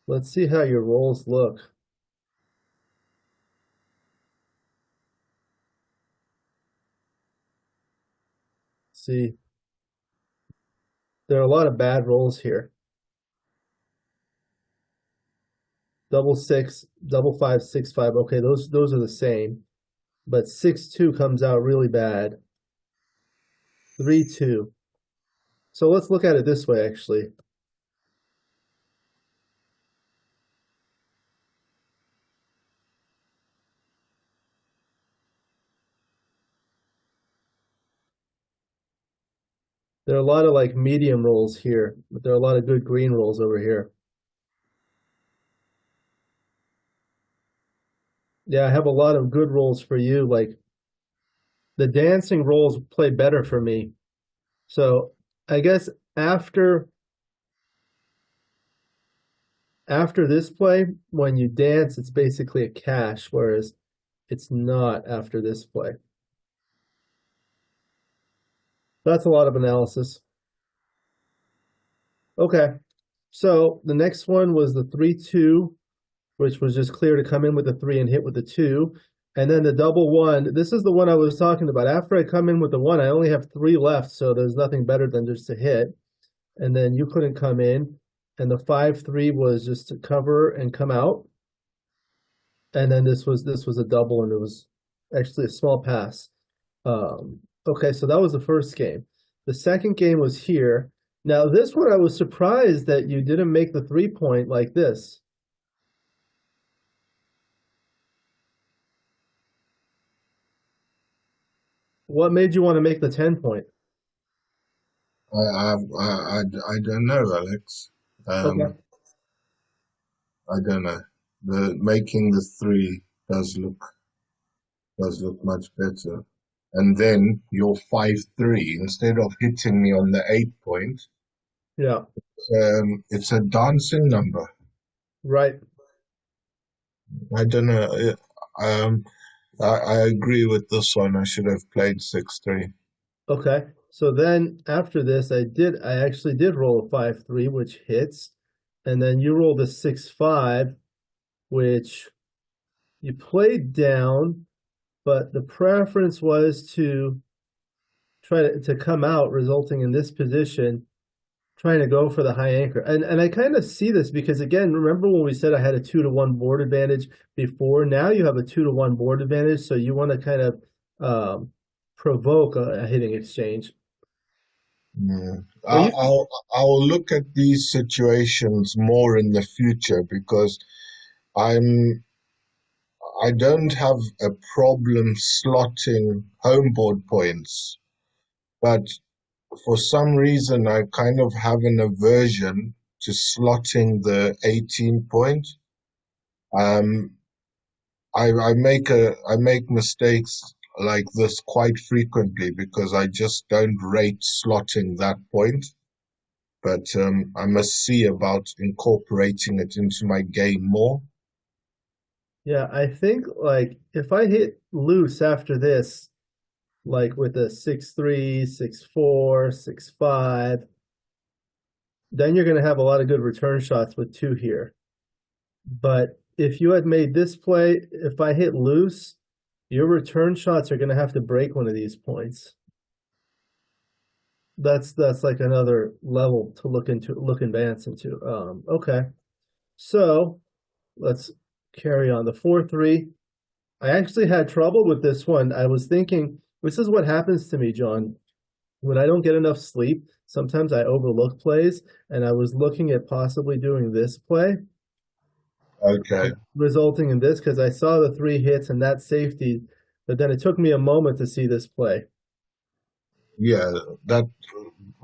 Let's see how your rolls look. See, there are a lot of bad rolls here. Double six, double five, 6, 5. Okay, those are the same. But 6, 2 comes out really bad. 3, 2. So let's look at it this way, actually. There are a lot of like medium rolls here, but there are a lot of good green rolls over here. Yeah, I have a lot of good rolls for you. Like the dancing rolls play better for me. So I guess after this play, when you dance, it's basically a cash, whereas it's not after this play. That's a lot of analysis. Okay, so the next one was the 3, 2, which was just clear to come in with the 3 and hit with the 2. And then the double one, this is the one I was talking about. After I come in with the 1, I only have 3 left, so there's nothing better than just to hit. And then you couldn't come in. And the 5, 3 was just to cover and come out. And then this was a double, and it was actually a small pass. Okay, so that was the first game. The second game was here. Now this one I was surprised that you didn't make the 3 point like this. What made you want to make the 10 point? I don't know, Alex. Okay. I don't know. The making the three does look much better. And then your 5-3, instead of hitting me on the 8 point, Yeah. it's a dancing number. Right. I don't know. I agree with this one. I should have played 6-3. Okay. So then after this, I actually did roll a 5-3, which hits. And then you rolled a 6-5, which you played down, but the preference was to try to come out, resulting in this position, trying to go for the high anchor. And I kind of see this because again, remember when we said I had a 2-to-1 board advantage before? Now you have a 2-to-1 board advantage, so you want to kind of provoke a hitting exchange. Mm. Or you I'll look at these situations more in the future because I'm I don't have a problem slotting homeboard points, but for some reason I kind of have an aversion to slotting the 18 point. Um, I make mistakes like this quite frequently because I just don't rate slotting that point. But I must see about incorporating it into my game more. Yeah, I think like if I hit loose after this, like with a 6-3, 6-4, 6-5, then you're going to have a lot of good return shots with two here. But if you had made this play, if I hit loose, your return shots are going to have to break one of these points. That's like another level to look advance into. Okay. So let's carry on the 4-3. I actually had trouble with this one. I was thinking, this is what happens to me, John. When I don't get enough sleep, sometimes I overlook plays, and I was looking at possibly doing this play, Okay. resulting in this because I saw the three hits and that safety, but then it took me a moment to see this play. Yeah, that,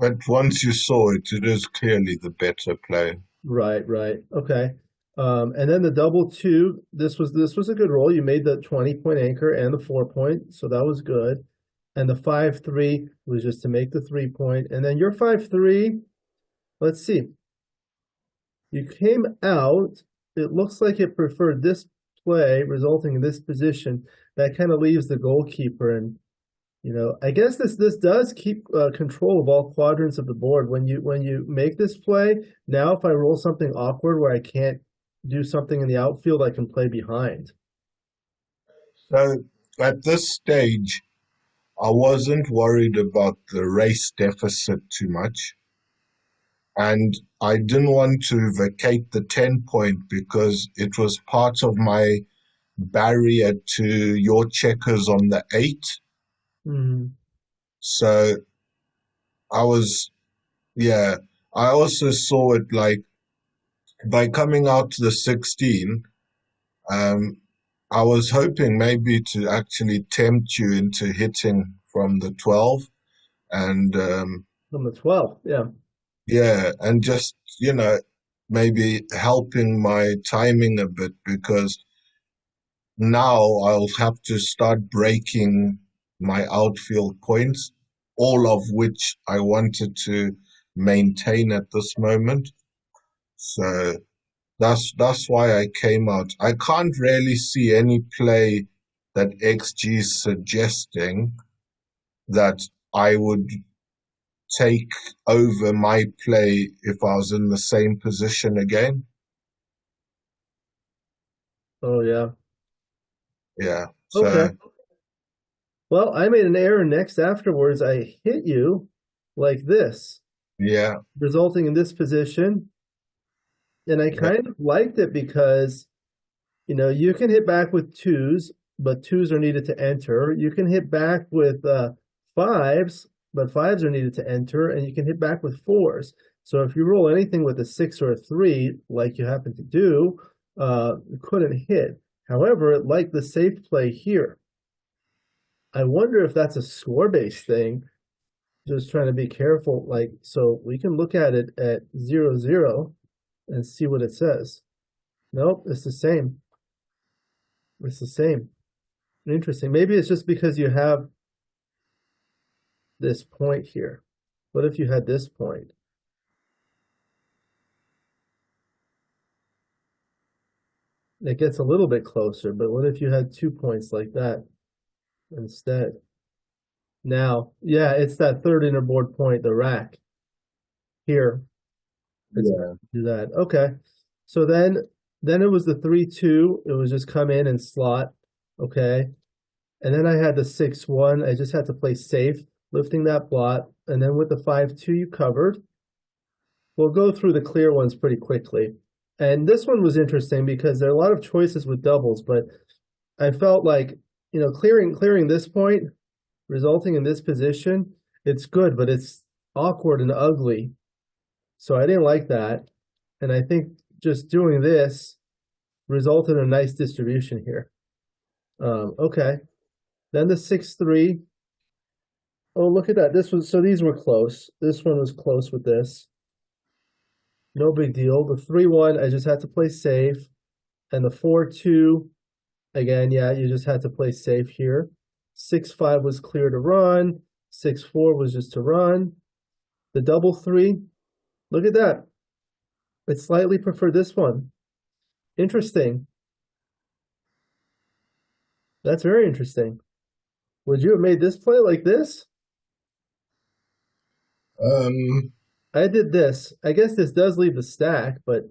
but once you saw it, it is clearly the better play. Right, right. Okay. And then the double two, this was a good roll. You made the 20-point anchor and the 4 point, so that was good. And the 5-3 was just to make the 3 point. And then your 5-3, let's see. You came out, it looks like it preferred this play, resulting in this position. That kind of leaves the goalkeeper. And I guess this does keep control of all quadrants of the board. When you make this play, now if I roll something awkward where I can't do something in the outfield, I can play behind. So at this stage, I wasn't worried about the race deficit too much. And I didn't want to vacate the 10 point because it was part of my barrier to your checkers on the 8. Mm, So I was, yeah, I also saw it like by coming out to the 16, um, I was hoping maybe to actually tempt you into hitting from the 12 and on the 12th, yeah. yeah, and just, maybe helping my timing a bit because now I'll have to start breaking my outfield points, all of which I wanted to maintain at this moment. So that's why I came out. I can't really see any play that XG is suggesting that I would take over my play if I was in the same position again. Oh yeah. Yeah. Okay. So Well, I made an error next afterwards. I hit you like this, yeah, resulting in this position. And I yeah. kind of liked it because you can hit back with twos, but twos are needed to enter. You can hit back with fives, but fives are needed to enter, and you can hit back with fours. So if you roll anything with a 6 or a 3, like you happen to do, you couldn't hit. However, like the safe play here, I wonder if that's a score-based thing. Just trying to be careful. Like, so we can look at it at 0, 0 and see what it says. Nope, it's the same. It's the same. Interesting. Maybe it's just because you have this point here. What if you had this point? It gets a little bit closer, but what if you had 2 points like that instead? Now, yeah, it's that third innerboard point, the rack. Here, let's Yeah. do that. Okay. So then it was the 3-2. It was just come in and slot. Okay. And then I had the 6-1. I just had to play safe, lifting that blot. And then with the 5-2, you covered. We'll go through the clear ones pretty quickly. And this one was interesting because there are a lot of choices with doubles, but I felt like, clearing this point, resulting in this position, it's good, but it's awkward and ugly. So I didn't like that. And I think just doing this resulted in a nice distribution here. Okay. Then the 6-3. Oh, look at that. So these were close. This one was close with this. No big deal. The 3-1, I just had to play safe. And the 4-2, again, yeah, you just had to play safe here. 6-5 was clear to run. 6-4 was just to run. The double 3, look at that. I slightly prefer this one. Interesting. That's very interesting. Would you have made this play like this? I did this. I guess this does leave the stack, but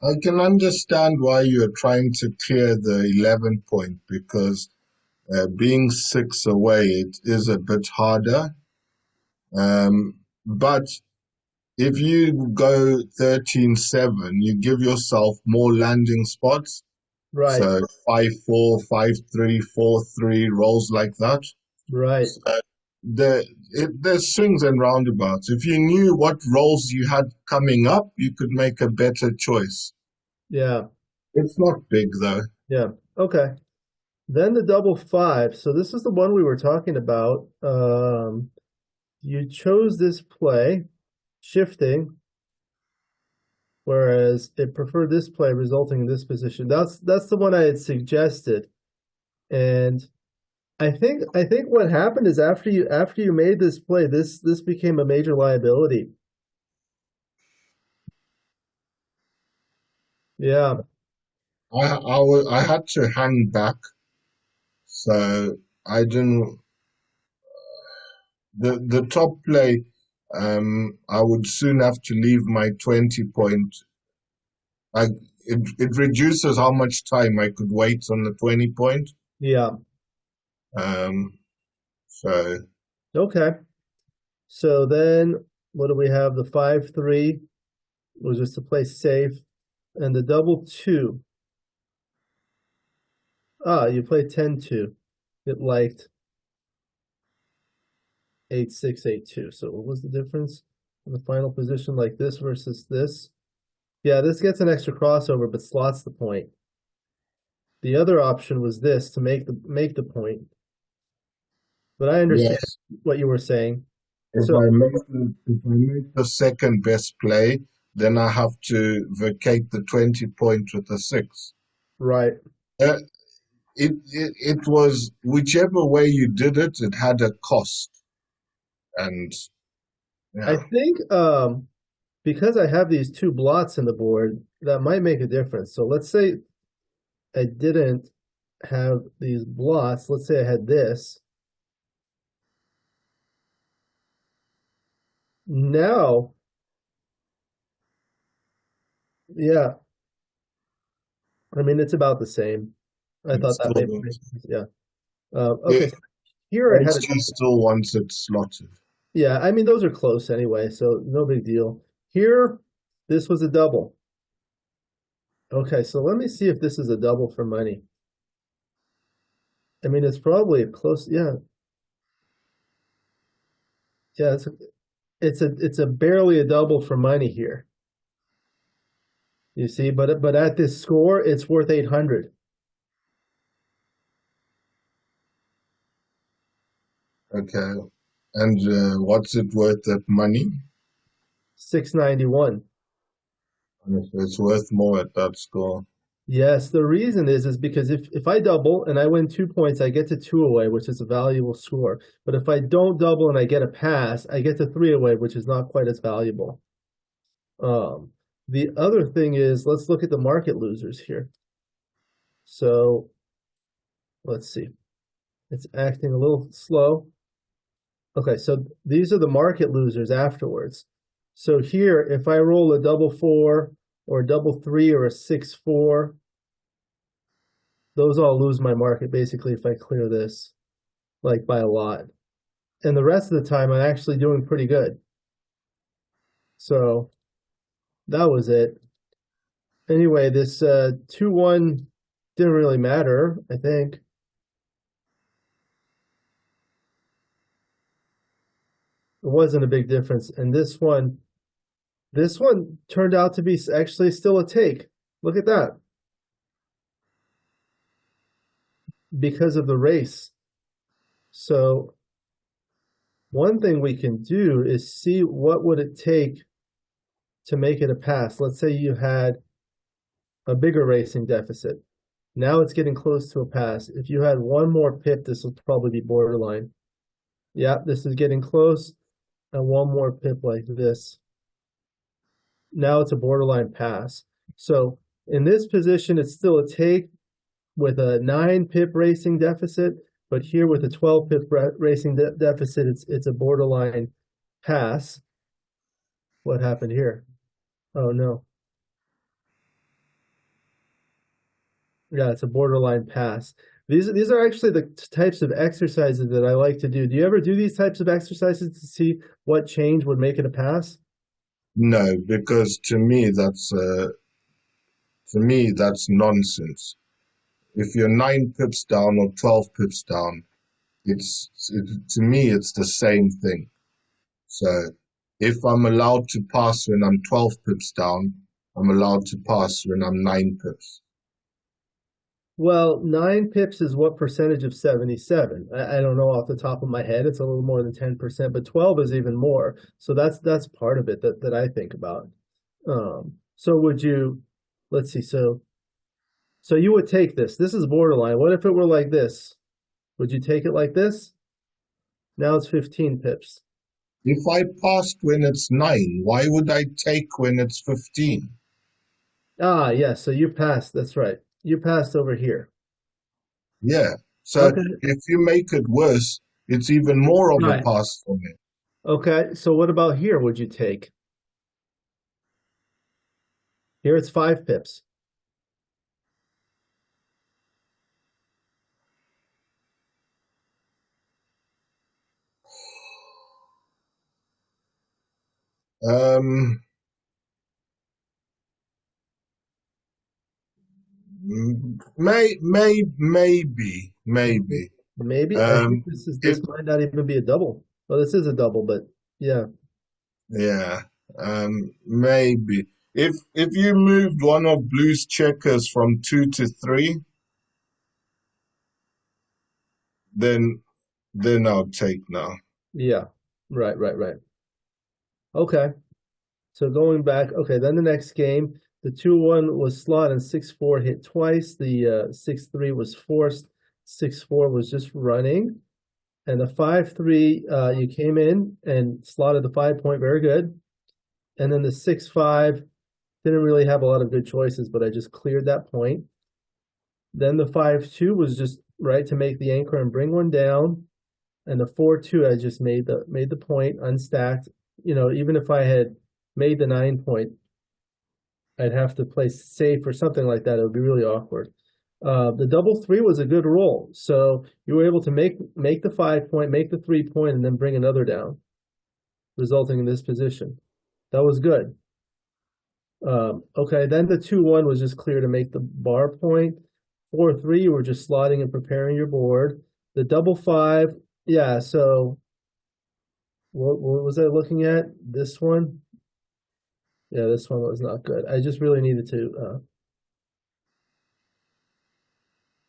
I can understand why you're trying to clear the 11 point because being 6 away, it is a bit harder. But if you go 13-7, you give yourself more landing spots. right, So 5-4, 5-3, 4-3, rolls like that. right. So there's swings and roundabouts. If you knew what rolls you had coming up, you could make a better choice. Yeah, It's not big though. yeah. Okay. Then the double 5. So this is the one we were talking about. You chose this play, shifting, whereas it preferred this play, resulting in this position. That's the one I had suggested. And I think what happened is after you made this play, this became a major liability. Yeah, I had to hang back, so I didn't. The top play, I would soon have to leave my 20 point. I it reduces how much time I could wait on the 20 point. yeah. Um, so Okay. So then what do we have? The 5-3 was just to play safe. And the double 2. Ah, you played 10-2. It liked 8-6, 8-2. So what was the difference in the final position like this versus this? Yeah, this gets an extra crossover, but slots the point. The other option was this to make the point. But I understand yes, what you were saying. if So if I make the second best play, then I have to vacate the 20 point with the 6. right. Uh, it was whichever way you did it, it had a cost. And I yeah, think because I have these two blots in the board, that might make a difference. So let's say I didn't have these blots. Let's say I had this. Now, yeah, I mean, it's about the same. I it's thought that still maybe, yeah. Okay, the so here I had a, HG still wants it slotted. yeah, I mean, those are close anyway, so no big deal. Here, this was a double. Okay, so let me see if this is a double for money. I mean, it's probably a close, yeah, yeah, it's a barely a double for money here. You see, but at this score, it's worth 800. Okay. And what's it worth at money? 691. It's worth more at that score. Yes, the reason is because if I double and I win 2 points, I get to two away, which is a valuable score. But if I don't double and I get a pass, I get to three away, which is not quite as valuable. Um, the other thing is, let's look at the market losers here. So let's see. It's acting a little slow. Okay, so these are the market losers afterwards. So here, if I roll a double four or a double three or a 6-4, those all lose my market basically if I clear this, like by a lot. And the rest of the time, I'm actually doing pretty good. So that was it. Anyway, this 2-1 didn't really matter, I think. It wasn't a big difference. And this one turned out to be actually still a take. Look at that. Because of the race. So one thing we can do is see what would it take to make it a pass. Let's say you had a bigger racing deficit. Now it's getting close to a pass. If you had one more pip, this will probably be borderline. Yeah, this is getting close. And one more pip like this. Now it's a borderline pass. So in this position, it's still a take with a 9 pip racing deficit, but here with a 12 pip racing deficit, it's a borderline pass. What happened here? Oh no. Yeah, it's a borderline pass. These are actually the types of exercises that I like to do. Do you ever do these types of exercises to see what change would make it a pass? No, because to me that's nonsense. If you're 9 pips down or 12 pips down, to me it's the same thing. So if I'm allowed to pass when I'm 12 pips down, I'm allowed to pass when I'm 9 pips. Well, 9 pips is what percentage of 77? I don't know off the top of my head. It's a little more than 10%, but 12 is even more. So that's part of it that I think about. So would you, let's see, so you would take this. This is borderline. What if it were like this? Would you take it like this? Now it's 15 pips. If I passed when it's 9, why would I take when it's 15? Ah, yeah, so you passed. That's right. You passed over here. Yeah. So Okay. if you make it worse, it's even more of a Right. pass for me. Okay, so what about here would you take? Here it's 5 pips. Um, maybe. Maybe. I think Um, this might not even be a double. Well, this is a double, but yeah. yeah, maybe. If you moved one of Blue's checkers from 2 to 3, then I'll take now. Yeah. Right. Okay. So going back, okay, then the next game, the 2-1 was slot and 6-4 hit twice. The 6-3 was forced. 6-4 was just running. And the 5-3, you came in and slotted the 5 point very good. And then the 6-5 didn't really have a lot of good choices, but I just cleared that point. Then the 5-2 was just right to make the anchor and bring one down. And the 4-2, I just made the point unstacked. You know, even if I had made the 9 point, I'd have to play safe or something like that. It would be really awkward. The double three was a good roll. So you were able to make the 5 point, make the 3 point, and then bring another down, resulting in this position. That was good. Okay, then the 2-1 was just clear to make the bar point. 4-3, you were just slotting and preparing your board. The double 5, yeah, so what was I looking at? This one? Yeah, this one was not good. I just really needed to,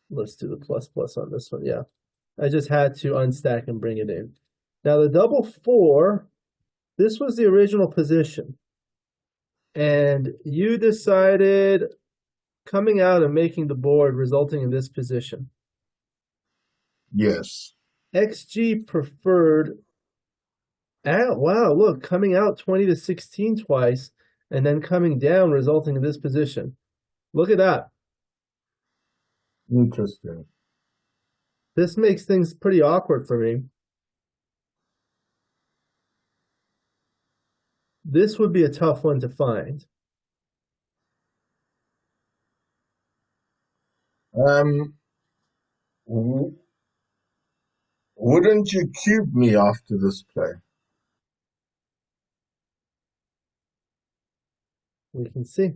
let's do the plus on this one, yeah. I just had to unstack and bring it in. Now the double four, this was the original position. And you decided coming out and making the board resulting in this position. Yes. XG preferred, wow, look, coming out 20 to 16 twice and then coming down resulting in this position. Look at that. Interesting. This makes things pretty awkward for me. This would be a tough one to find. Wouldn't you cube me after this play? We can see.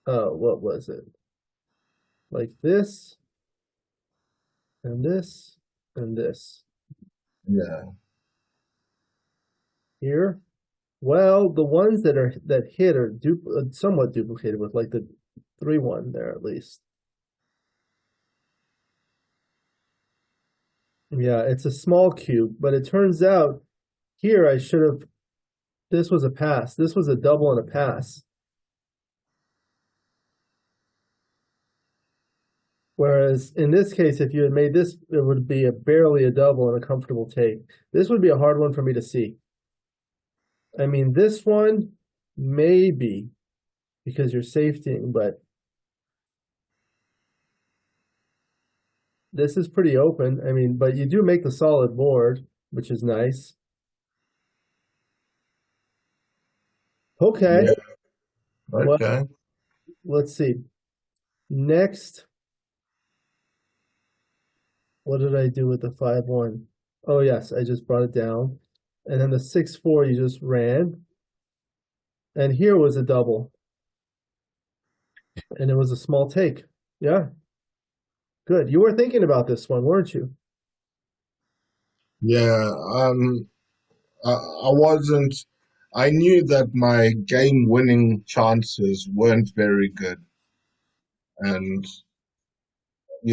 Oh, what was it? Like this, and this, and this. Yeah. Here. Well, the ones that hit are somewhat duplicated with like the 3-1 there at least. Yeah, it's a small cube, but it turns out here I should have, this was a pass. This was a double and a pass. Whereas in this case, if you had made this, it would be barely a double and a comfortable take. This would be a hard one for me to see. I mean, this one, maybe, because you're safetying, but this is pretty open. I mean, but you do make the solid board, which is nice. Okay. Yeah. Well, Okay. let's see. Next, what did I do with the 5-1? Oh, yes, I just brought it down. And then the 6-4, you just ran. And here was a double. And it was a small take. Yeah. Good. You were thinking about this one, weren't you? Yeah. I wasn't. I knew that my game winning chances weren't very good, and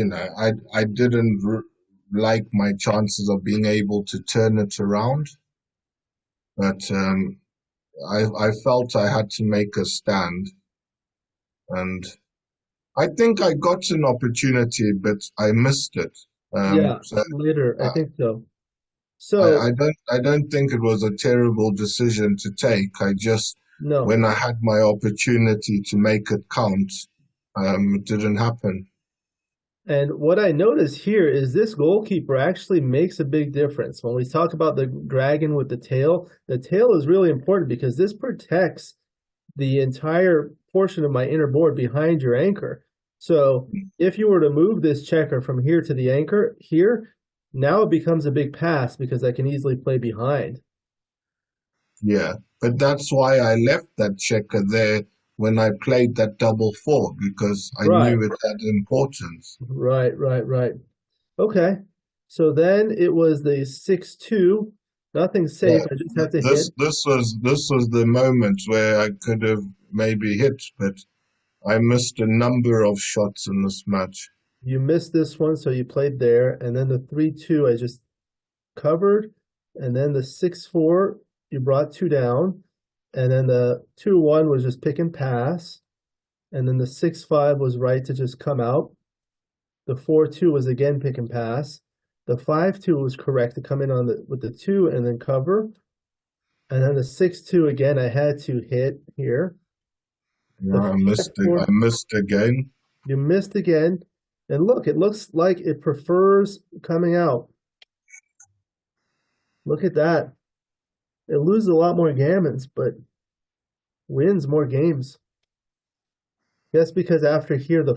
I didn't like my chances of being able to turn it around. But I felt I had to make a stand, and I think I got an opportunity, but I missed it. Yeah, So later, I I, think so. I, So, I don't think it was a terrible decision to take. no. When I had my opportunity to make it count, it didn't happen. And what I notice here is this goalkeeper actually makes a big difference. When we talk about the dragon with the tail is really important because this protects the entire portion of my inner board behind your anchor. So if you were to move this checker from here to the anchor here, now it becomes a big pass because I can easily play behind. Yeah, but that's why I left that checker there when I played that double four because I Right, knew it had importance. right. Okay. So then it was the 6-2. Nothing safe. Yeah, I just have to hit. this was the moment where I could have maybe hit, but I missed a number of shots in this match. You missed this one, so you played there. And then the 3-2, I just covered. And then the 6-4, you brought two down. And then the 2-1 was just pick and pass. And then the 6-5 was right to just come out. The 4-2 was again pick and pass. The 5-2 was correct to come in on with the 2 and then cover. And then the 6-2 again, I had to hit here. Yeah, I missed again. You missed again. And look, it looks like it prefers coming out. Look at that. It loses a lot more gammons, but wins more games. That's because after here, the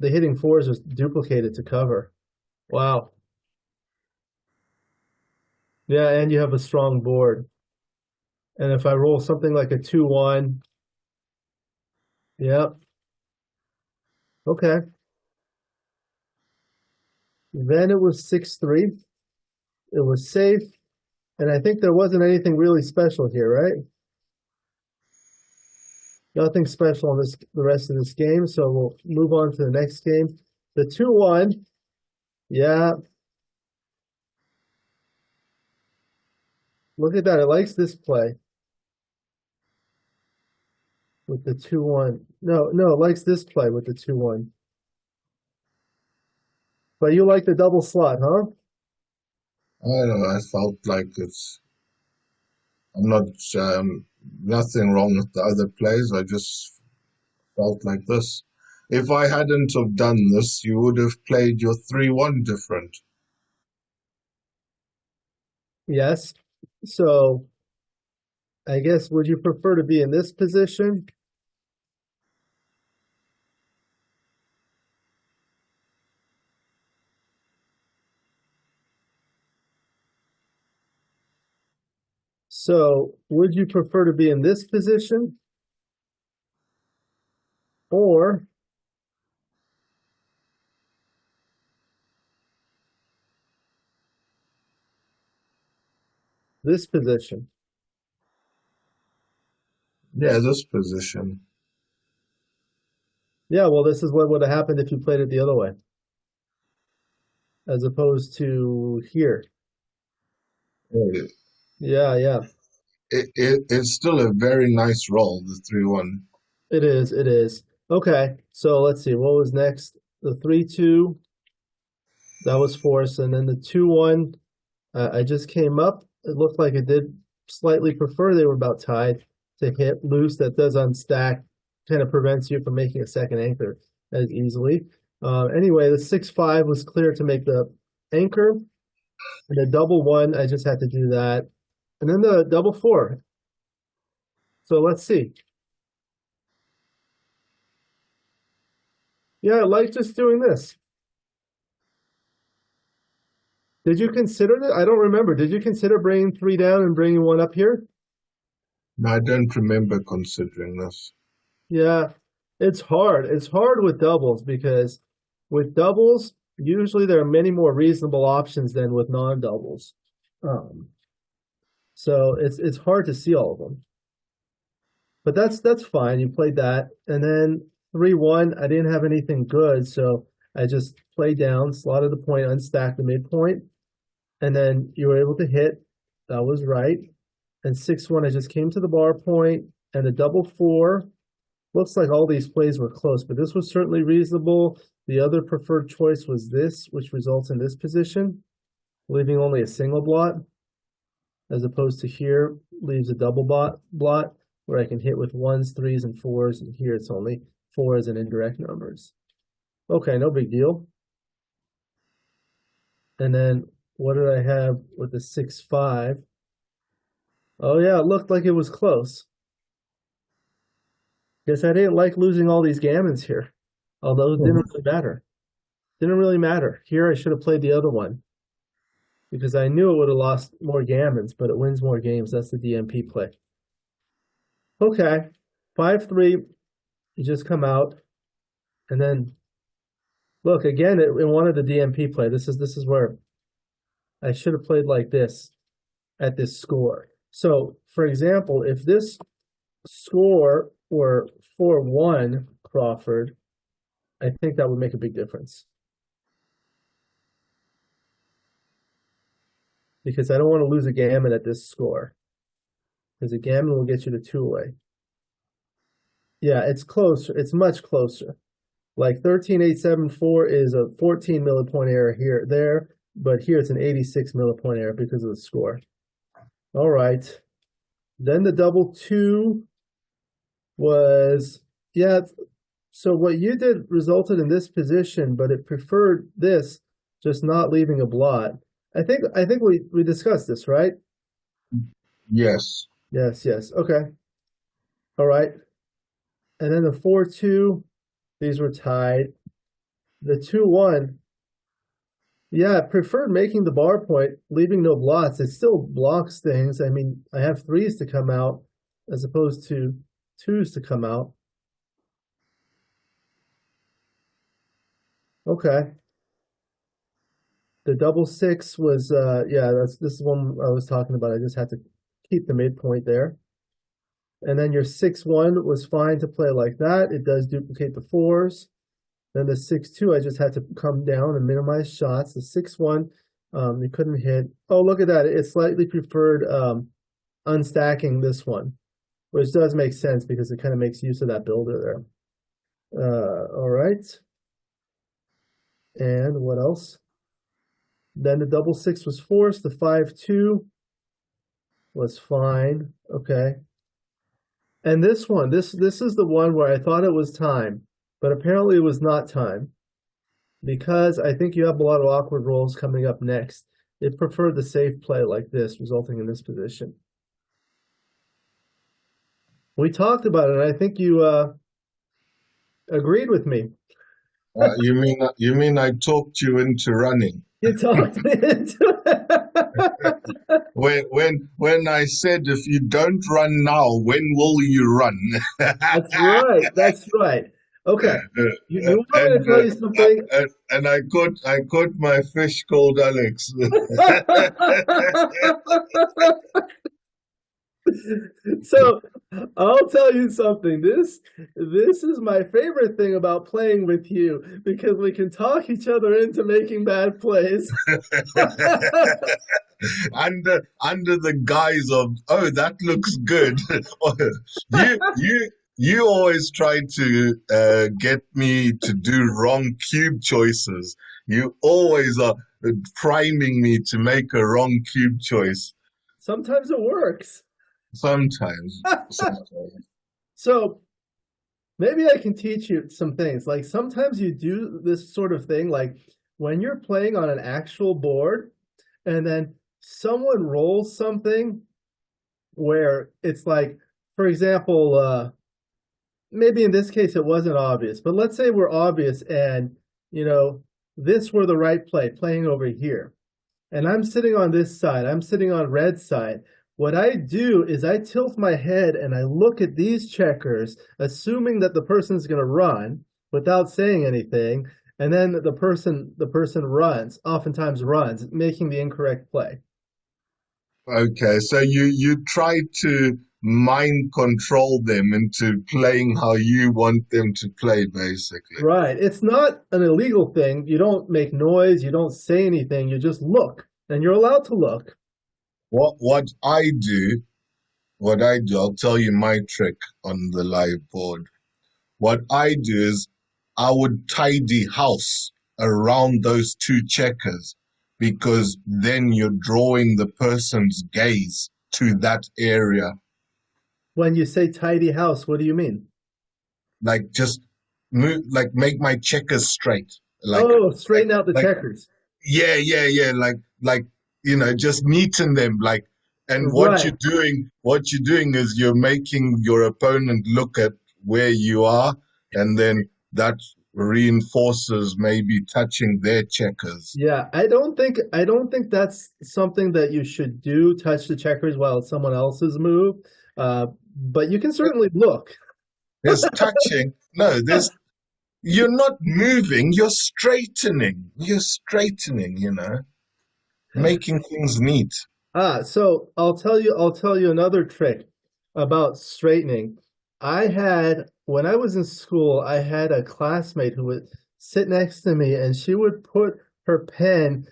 hitting fours was duplicated to cover. Wow. Yeah, and you have a strong board. And if I roll something like a 2-1, yep. Okay. Then it was 6-3. It was safe. And I think there wasn't anything really special here, right? Nothing special on the rest of this game, so we'll move on to the next game. The 2-1. Yeah. Look at that. It likes this play with the 2-1. No, it likes this play with the 2-1. But you like the double slot, huh? I don't know. I felt like I'm not, nothing wrong with the other plays. I just felt like this. If I hadn't have done this, you would have played your 3-1 different. Yes. So I guess would you prefer to be in this position? So would you prefer to be in this position or this position? Yeah, this position. Yeah, well, this is what would have happened if you played it the other way, as opposed to here. It, Yeah. it's still a very nice roll, the 3-1. It is. Okay, so let's see, what was next? The 3-2, that was forced, and then the 2-1, I just came up. It looked like it did slightly prefer. They were about tied to hit loose. That does unstack, kind of prevents you from making a second anchor as easily. Anyway, the 6-5 was clear to make the anchor. And the double 1, I just had to do that. And then the double 4. So let's see. Yeah, I like just doing this. Did you consider that? I don't remember. Did you consider bringing 3 down and bringing 1 up here? No, I don't remember considering this. Yeah, it's hard. It's hard with doubles because with doubles, usually there are many more reasonable options than with non-doubles. Um, so it's hard to see all of them. But that's fine. You played that. And then 3-1, I didn't have anything good, so I just played down, slotted the point, unstacked the midpoint, and then you were able to hit. That was right. And 6-1, I just came to the bar point, and a double 4. Looks like all these plays were close, but this was certainly reasonable. The other preferred choice was this, which results in this position, leaving only a single blot, as opposed to here, leaves a double blot where I can hit with 1s, 3s, and 4s, and here it's only 4s and indirect numbers. Okay, no big deal. And then what did I have with the 6-5? Oh yeah, it looked like it was close. Guess I didn't like losing all these gammons here, although it didn't really matter. Didn't really matter. Here I should have played the other one because I knew it would have lost more gammons, but it wins more games. That's the DMP play. Okay, 5-3, you just come out, and then look again. It wanted the DMP play. This is where I should have played like this at this score. So, for example, if this score were 4-1 Crawford, I think that would make a big difference. Because I don't want to lose a gammon at this score. Because a gammon will get you to 2 away. Yeah, it's closer. It's much closer. Like 13,874 is a 14 millipoint error there, but here it's an 86 millipoint error because of the score. All right. Then the double 2 was, yeah, so what you did resulted in this position, but it preferred this, just not leaving a blot. I think we discussed this, right? Yes. Yes. Okay. All right. And then the 4-2, these were tied. The 2-1, yeah, preferred making the bar point, leaving no blots. It still blocks things. I mean, I have 3s to come out as opposed to 2s to come out. Okay. The double 6 was yeah, this is one I was talking about. I just had to keep the midpoint there. And then your 6-1 was fine to play like that. It does duplicate the fours. Then the 6-2, I just had to come down and minimize shots. The 6-1, you couldn't hit. Oh, look at that. It slightly preferred unstacking this one, which does make sense because it kind of makes use of that builder there. All right. And what else? Then the double 6 was forced. The 5-2 was fine. Okay. And this one, this is the one where I thought it was time, but apparently it was not time because I think you have a lot of awkward rolls coming up next. It preferred the safe play like this, resulting in this position. We talked about it, and I think you agreed with me. You mean I talked you into running? You talked me into it. When I said if you don't run now, when will you run? That's right. That's right. Okay. You want me to tell you something? And I caught my fish called Alex. So I'll tell you something. This is my favorite thing about playing with you because we can talk each other into making bad plays. Under the guise of, oh, that looks good. You always try to get me to do wrong cube choices. You always are priming me to make a wrong cube choice. Sometimes it works. Sometimes. So maybe I can teach you some things. Like sometimes you do this sort of thing, like when you're playing on an actual board and then someone rolls something where it's like, for example, maybe in this case it wasn't obvious, but let's say we're obvious and, this were the right play, playing over here. And I'm sitting on this side, I'm sitting on red side. What I do is I tilt my head and I look at these checkers, assuming that the person's going to run without saying anything, and then the person runs, oftentimes runs, making the incorrect play. Okay, so you try to mind control them into playing how you want them to play, basically. Right. It's not an illegal thing. You don't make noise, you don't say anything, you just look, and you're allowed to look. What I do, I'll tell you my trick on the live board. What I do is I would tidy house around those two checkers because then you're drawing the person's gaze to that area. When you say tidy house, what do you mean? Like just move, like make my checkers straight. Straighten out the checkers. Yeah. Like just neaten them, like, and what you're doing is you're making your opponent look at where you are, and then that reinforces maybe touching their checkers. Yeah, I don't think that's something that you should do, touch the checkers while it's someone else's move. But you can certainly look. There's touching. No, you're not moving, you're straightening. Making things neat. So I'll tell you another trick about straightening. When I was in school, I had a classmate who would sit next to me and she would put her pen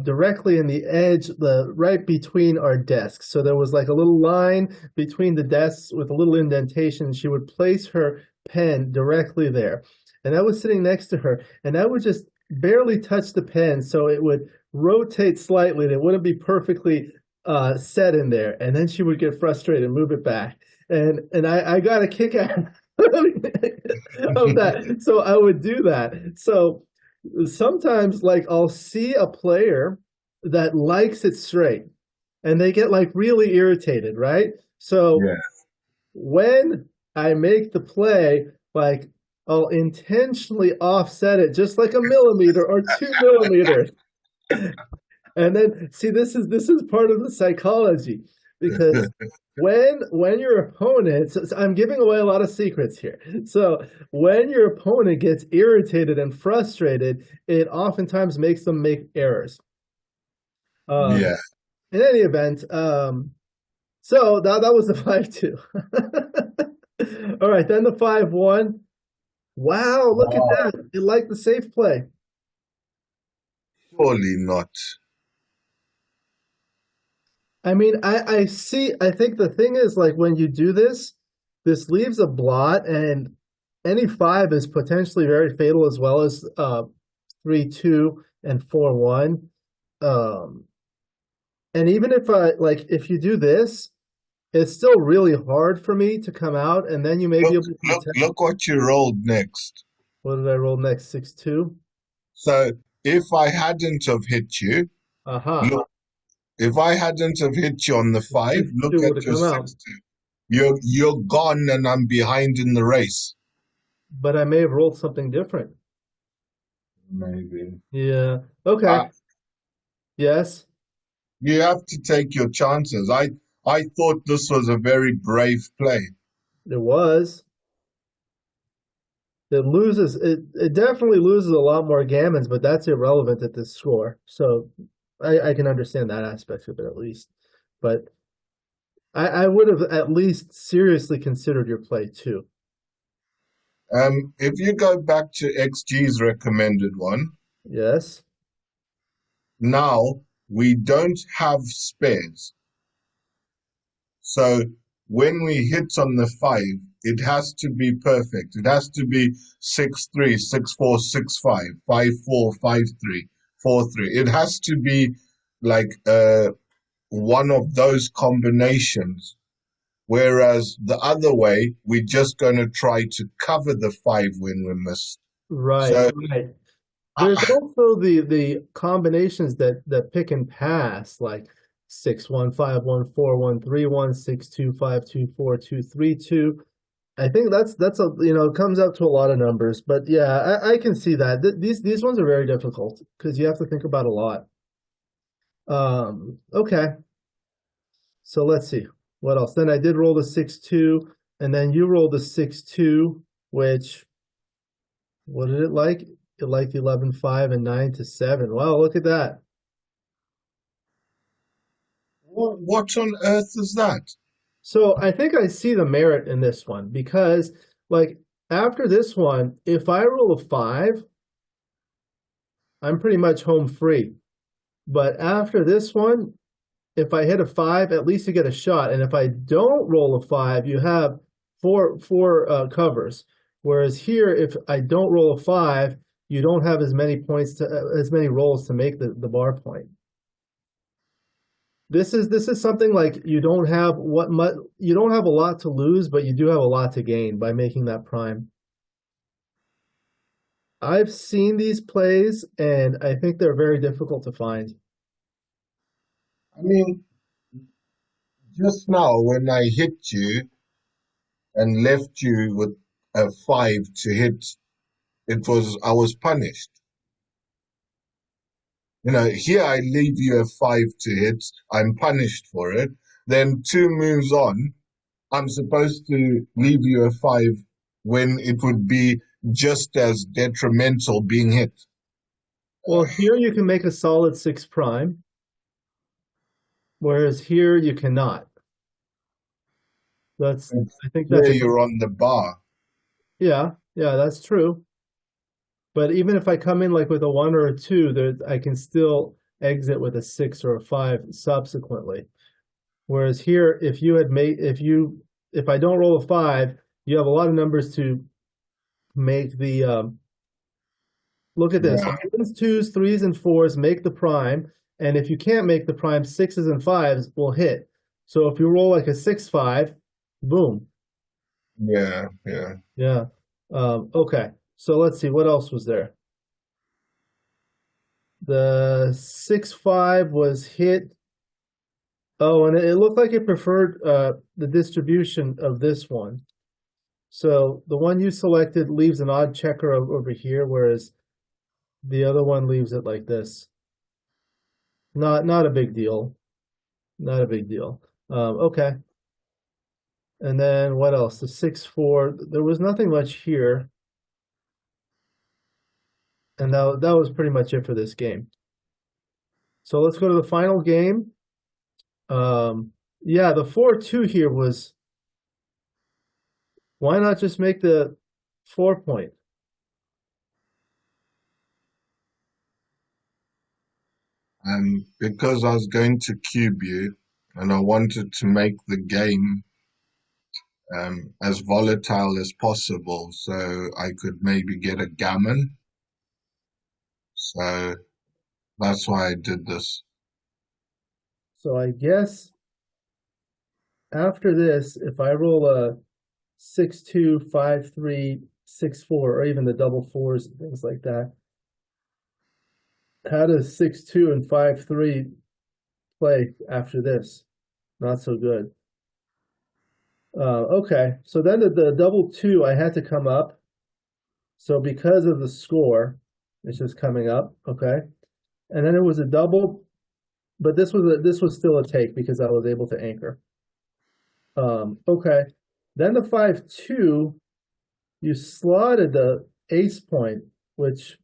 directly in the edge, right between our desks. So there was like a little line between the desks with a little indentation. She would place her pen directly there. And I was sitting next to her and I would just barely touch the pen so it would rotate slightly and it wouldn't be perfectly set in there. And then she would get frustrated and move it back. And I got a kick out of that. So I would do that. So sometimes like I'll see a player that likes it straight and they get like really irritated, right? So when I make the play, like I'll intentionally offset it just like a millimeter or 2 millimeters. And then see, this is part of the psychology, because when your opponent, so I'm giving away a lot of secrets here. So when your opponent gets irritated and frustrated, it oftentimes makes them make errors. In any event, So that was the 5-2. All right, then the 5-1. Wow, look at Wow. that. You like the safe play. Surely not. I mean, I see. I think the thing is like when you do this, this leaves a blot, and any five is potentially very fatal as well as 3-2 and 4-1. Um, and even if I like if you do this, it's still really hard for me to come out, and then you may be Look, able to look, protect. look what you rolled next. What did I roll next? 6-2. So if I hadn't have hit you, Aha. look, if I hadn't have hit you on the five, look 6-2 would at have your come out, 6-2. You're gone and I'm behind in the race. but I may have rolled something different. Maybe. Yeah. Okay. Uh, Yes, you have to take your chances. I thought this was a very brave play. it was. It definitely loses a lot more gammons, but that's irrelevant at this score. So I can understand that aspect of it at least. But I would have at least seriously considered your play too. If you go back to XG's recommended one, Yes. now we don't have spares. So when we hit on the five, it has to be perfect. It has to be 6-3, 6-4, 6-5, 5-4, 5-3, 4-3. It has to be like one of those combinations. Whereas the other way, we're just going to try to cover the five when we miss. Right, So right. There's uh, also the combinations that pick and pass, like 6-1, 5-1, 4-1, 3-1, 6-2, 5-2, 4-2, 3-2. I think that's a it comes out to a lot of numbers, but yeah, I can see that. These ones are very difficult because you have to think about a lot. Okay, so let's see what else. Then I did roll the 6-2, and then you rolled the 6-2, which what did it like? It liked 11-5 and 9-7. Wow, look at that. what on earth is that? So I think I see the merit in this one because, like, after this one, if I roll a 5, I'm pretty much home free. But after this one, if I hit a 5, at least you get a shot. And if I don't roll a 5, you have four covers. Whereas here, if I don't roll a 5, you don't have as many points to as many rolls to make the bar point. This is something like you don't have a lot to lose, but you do have a lot to gain by making that prime. I've seen these plays, and I think they're very difficult to find. I mean, just now when I hit you and left you with a five to hit, I was punished. Here I leave you a five to hit, I'm punished for it. Then two moves on, I'm supposed to leave you a five when it would be just as detrimental being hit. Well, here you can make a solid 6 prime, whereas here you cannot. That's I think that's Here a you're on the bar. yeah, that's true. But even if I come in like with a 1 or a 2, I can still exit with a 6 or a 5 subsequently. Whereas here, if I don't roll a 5, you have a lot of numbers to make the look at this. Yeah, Ones, twos, threes, and fours make the prime. And if you can't make the prime, sixes and fives will hit. So if you roll like a 6-5, boom. yeah, yeah. Yeah. Okay. So let's see, what else was there? The 6-5 was hit. Oh, and it looked like it preferred the distribution of this one. So the one you selected leaves an odd checker over here, whereas the other one leaves it like this. Not a big deal. Not a big deal. Okay. And then what else? The 6-4. There was nothing much here. And that was pretty much it for this game. So let's go to the final game. Um, Yeah, the 4-2 here was, why not just make the 4 point? And because I was going to cube you and I wanted to make the game as volatile as possible so I could maybe get a gammon. So that's why I did this. So I guess after this, if I roll a 6-2, 5-3, 6-4, or even the double fours and things like that, how does 6-2 and 5-3 play after this? Not so good. Okay, so then the double two, I had to come up. So because of the score, it's just coming up. Okay, and then it was a double, but this was still a take because I was able to anchor. Okay, then the 5-2, you slotted the ace point, which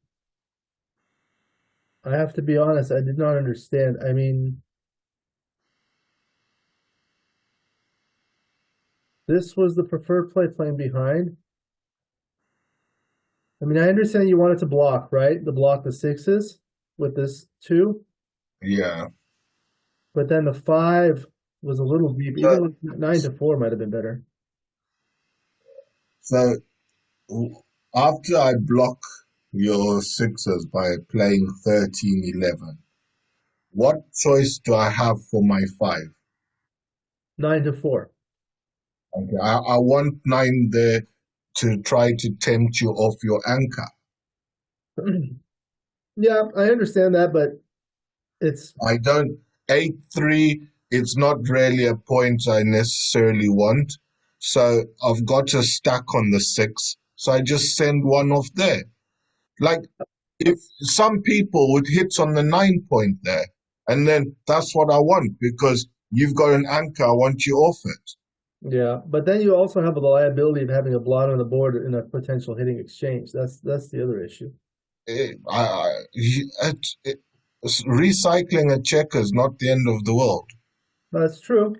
I have to be honest, I did not understand. I mean, this was the preferred play playing behind. I mean, I understand you wanted to block, right? To block the sixes with this two, Yeah. but then the 5 was a little deep. So, Even like 9-4 might have been better. so after I block your sixes by playing 13-11, what choice do I have for my 5? 9-4. Okay, I want 9 there to try to tempt you off your anchor. Yeah, I understand that, but it's I don't, 8-3, it's not really a point I necessarily want. So I've got a stack on the 6. So I just send one off there. Like, if some people would hit on the 9 point there, and then that's what I want because you've got an anchor, I want you off it. yeah, but then you also have the liability of having a blot on the board in a potential hitting exchange. That's the other issue. Recycling a checker is not the end of the world. That's true.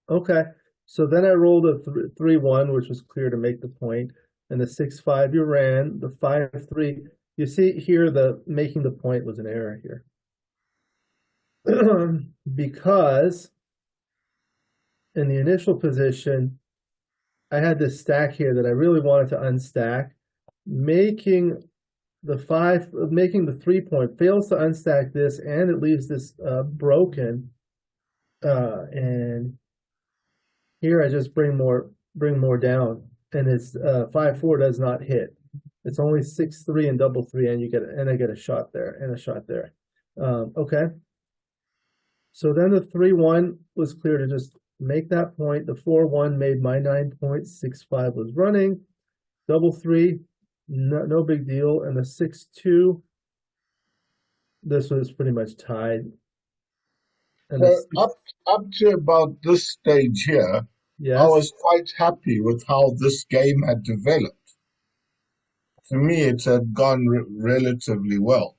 Okay. So then I rolled a 3-1, which was clear to make the point, and the 6-5 you ran, the 5-3. You see here the making the point was an error here. Because in the initial position, I had this stack here that I really wanted to unstack. Making the 3 point fails to unstack this, and it leaves this broken. And here I just bring more down, and it's 5-4 does not hit. It's only 6-3 and double three, and I get a shot there and a shot there. Okay. So then the 3-1 was clear to just make that point. The 4-1 made my 9 points. 6-5 was running. Double three, no big deal. And the 6-2, this was pretty much tied. And the So up to about this stage here, I yes, was quite happy with how this game had developed. To me, it had gone relatively well.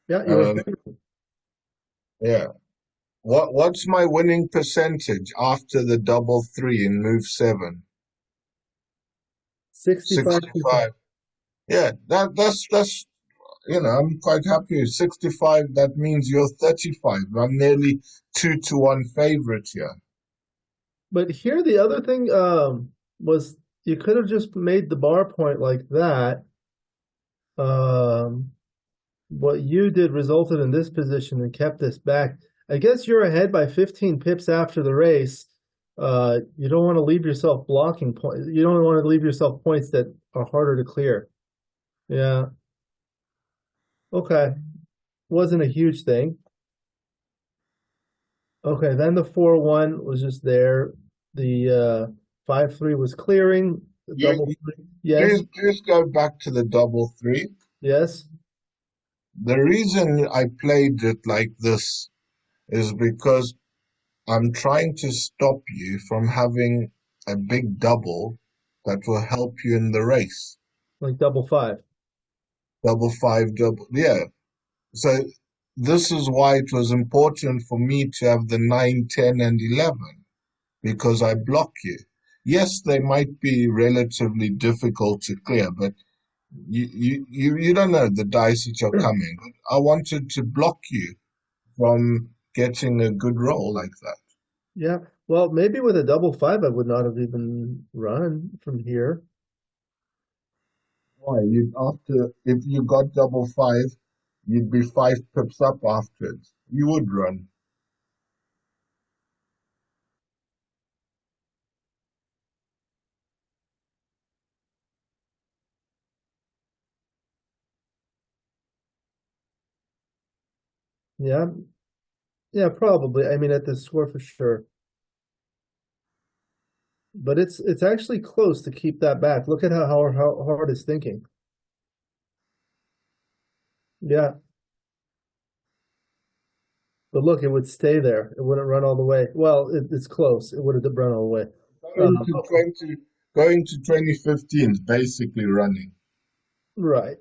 yeah, you were Um, yeah. What's my winning percentage after the double three in move 7? 65%. 65. Yeah, that's I'm quite happy with 65. That means you're 35. I'm nearly 2-1 favorite here. But here the other thing was you could have just made the bar point like that. Um, what you did resulted in this position and kept this back. I guess you're ahead by 15 pips after the race. You don't want to leave yourself blocking points. You don't want to leave yourself points that are harder to clear. Yeah. Okay. Wasn't a huge thing. Okay, then the 4-1 was just there. The 5-3 was clearing. The You, double you three. Yes. please go back to the double three. Yes. The reason I played it like this is because I'm trying to stop you from having a big double that will help you in the race. Like double five. Double five, double, yeah. So this is why it was important for me to have the 9, 10, and 11, because I block you. Yes, they might be relatively difficult to clear, but you don't know the dice which are coming. I wanted to block you from getting a good roll like that. Yeah. Well, maybe with a double five, I would not have even run from here. Why? You'd after if you got double five, you'd be 5 pips up afterwards. You would run. Yeah. Yeah, probably. I mean, at the score for sure. But it's actually close to keep that back. Look at how hard it's thinking. Yeah. But look, it would stay there. It wouldn't run all the way. Well, it's close. It would have run all the way. Going to 2015 is basically running. Right.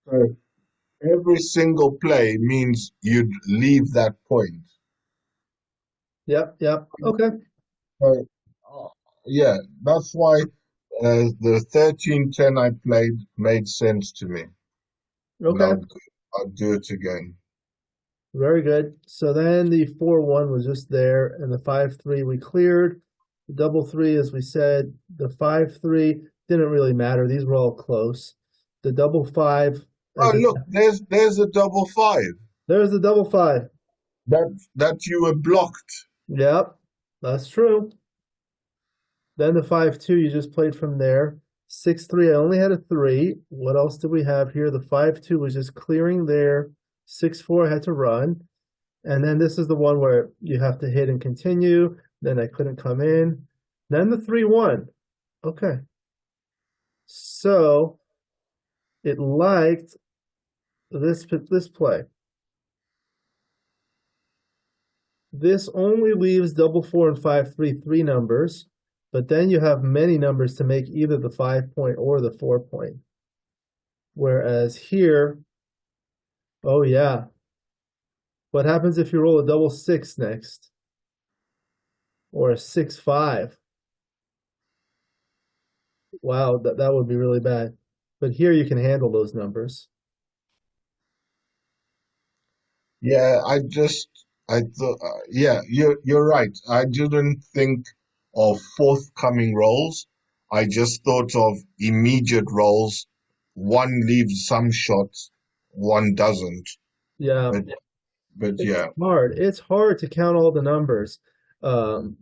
So every single play means you'd leave that point. Yep. Yep. Okay. So, yeah, that's why the 13-10 I played made sense to me. And Okay. I'll do it again. Very good. So then the 4-1 was just there, and the 5-3 we cleared. The double three, as we said, the 5-3 didn't really matter. These were all close. The double five, Oh, as we, look, there's a double five. there's the double five. That you were blocked. Yep, that's true. Then the 5-2 you just played from there. 6-3, I only had a 3. What else did we have here? The 5-2 was just clearing there. 6-4, I had to run. And then this is the one where you have to hit and continue. Then I couldn't come in. Then the 3-1. Okay. So it liked this play. This only leaves double four and 5-3 three numbers, but then you have many numbers to make either the 5-point or the 4-point. Whereas here, oh yeah. What happens if you roll a double 6 next? Or a 6-5? Wow, that would be really bad. But here you can handle those numbers. Yeah, I thought, yeah, you're right. I didn't think of forthcoming roles. I just thought of immediate roles. One leaves some shots, one doesn't. Yeah, But but it's yeah, hard. It's hard to count all the numbers. Um,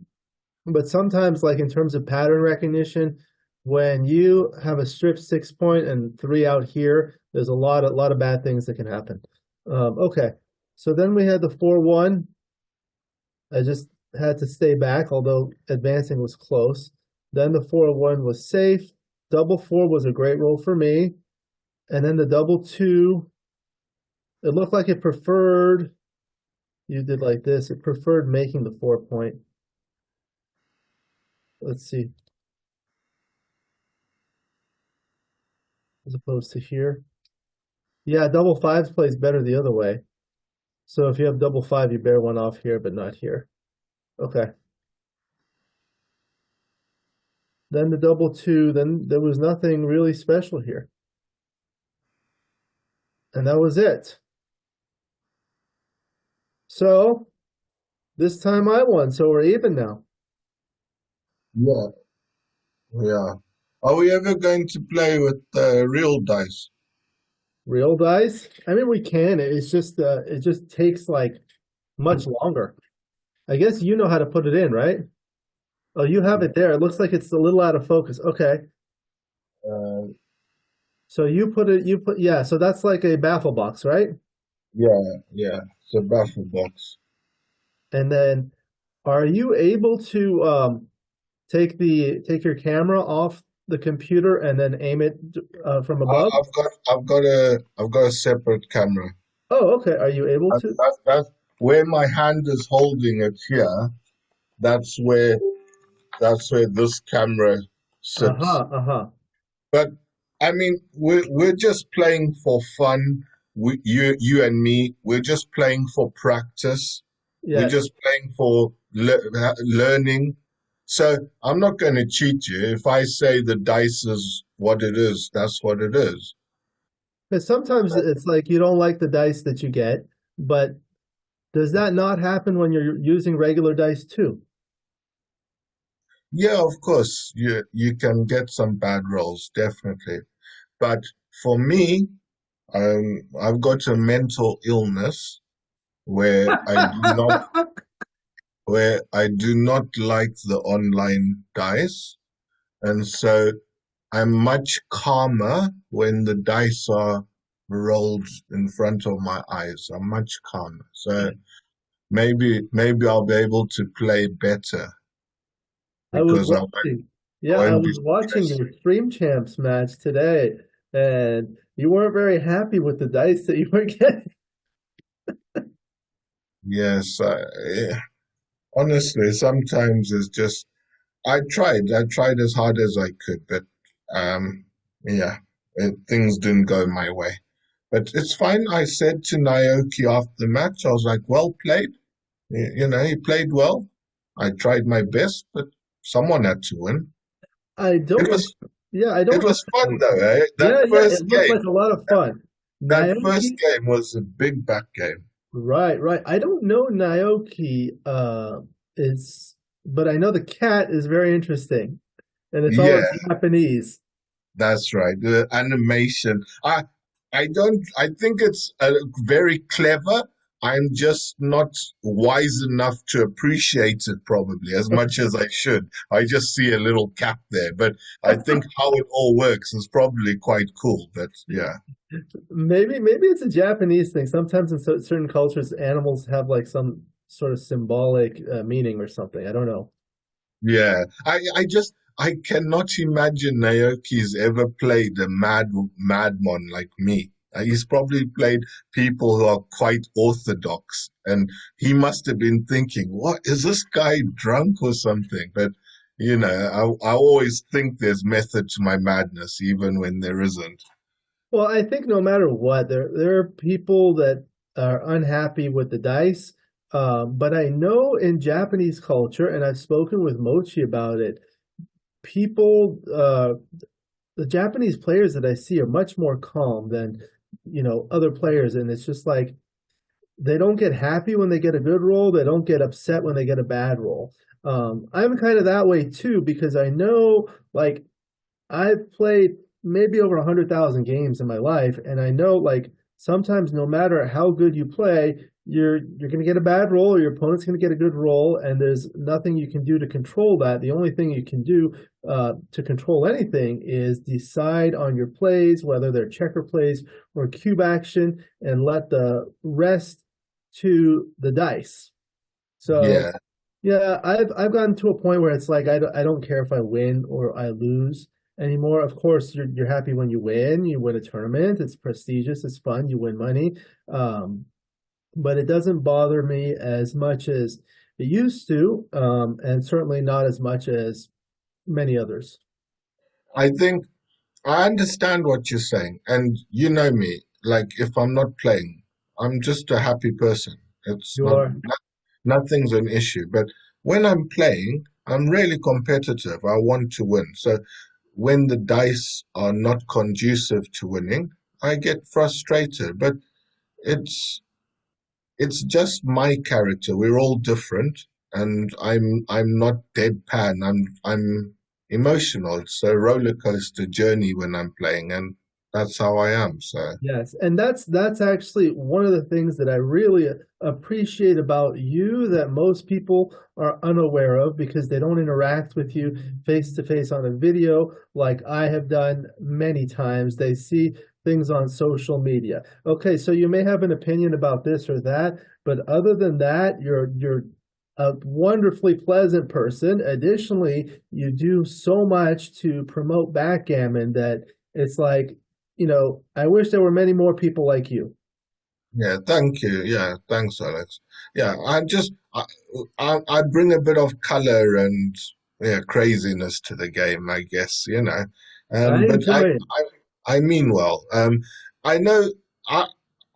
but sometimes, like in terms of pattern recognition, when you have a strip 6-point and 3 out here, there's a lot of bad things that can happen. Okay, so then we had the 4-1. I just had to stay back, although advancing was close. Then the 4-1 was safe. Double 4 was a great roll for me. And then the double 2, it looked like it preferred, you did like this, it preferred making the 4-point. Let's see, as opposed to here. Yeah, double 5s plays better the other way. So if you have double 5, you bear one off here, but not here. Okay. Then the double 2, then there was nothing really special here. And that was it. So this time I won, so we're even now. yeah, yeah. Are we ever going to play with real dice? Real dice? I mean, we can. It just takes like much longer. I guess you know how to put it in, right? Oh, you have it there. It looks like it's a little out of focus. Okay. Uh, So yeah, so that's like a baffle box, right? yeah. It's a baffle box. And then are you able to take your camera off the computer and then aim it from above? I've got a separate camera. Oh, okay. Are you able to? That's where my hand is holding it here. That's where that's where this camera sits. Uh-huh, uh-huh. But I mean, we're just playing for fun. you and me, we're just playing for practice. We're Yes. just playing for learning. So I'm not going to cheat you. If I say the dice is what it is, that's what it is. Because sometimes it's like you don't like the dice that you get, but does that not happen when you're using regular dice too? Yeah, of course, you can get some bad rolls, definitely. But for me, I've got a mental illness where I do not like the online dice, and so I'm much calmer when the dice are rolled in front of my eyes. I'm much calmer. So maybe I'll be able to play better I was because watching, I yeah, I won't be was watching stressed. your Stream Champs match today, and you weren't very happy with the dice that you were getting. Yes, honestly, sometimes it's just I tried as hard as I could, but um, yeah, things didn't go my way. But it's fine. I said to Naoki after the match, I was like, well played. You know, he played well. I tried my best, but someone had to win. I It don't, was yeah, I it don't was fun know. though, eh? Yeah, yeah, it looked like a lot of fun. That first Naoki, game was a big back game. right, right. I don't know Naoki is, but I know the cat is very interesting, and it's all Yeah, in Japanese. that's right. The animation. I think it's very clever. I'm just not wise enough to appreciate it probably as much as I should. I just see a little cap there, but I think how it all works is probably quite cool. But yeah. Maybe it's a Japanese thing. Sometimes in certain cultures, animals have like some sort of symbolic meaning or something. I don't know. Yeah, I cannot imagine Naoki's ever played a madman like me. He's probably played people who are quite orthodox, and he must have been thinking, "What is this guy drunk or something?" But I always think there's method to my madness, even when there isn't. Well, I think no matter what, there are people that are unhappy with the dice. But I know in Japanese culture, and I've spoken with Mochi about it, people, the Japanese players that I see are much more calm than, other players. And it's just like they don't get happy when they get a good roll. They don't get upset when they get a bad roll. I'm kind of that way too because I know, like, I've played maybe over 100,000 games in my life, and I know, like, sometimes no matter how good you play, you're going to get a bad roll, or your opponent's going to get a good roll, and there's nothing you can do to control that. The only thing you can do to control anything is decide on your plays, whether they're checker plays or cube action, and let the rest to the dice. So Yeah, yeah, I've gotten to a point where it's like I don't care if I win or I lose anymore. Of course, you're happy when you win a tournament. It's prestigious, it's fun, you win money. Um, but it doesn't bother me as much as it used to, and certainly not as much as many others. I think I understand what you're saying, and you know me. Like if I'm not playing, I'm just a happy person. It's You not. are. Nothing's an issue. But when I'm playing, I'm really competitive. I want to win. So when the dice are not conducive to winning, I get frustrated. But it's it's just my character. We're all different, and I'm not deadpan. I'm emotional. It's a roller coaster journey when I'm playing, and that's how I am. So Yes, and that's actually one of the things that I really appreciate about you that most people are unaware of because they don't interact with you face to face on a video like I have done many times. They see things on social media. Okay, so you may have an opinion about this or that, but other than that, you're a wonderfully pleasant person. Additionally, you do so much to promote backgammon that it's like I wish there were many more people like you. yeah, thank you. Yeah, thanks, Alex. Yeah, I bring a bit of color and yeah craziness to the game, I guess. I But enjoy it. I mean well. I know I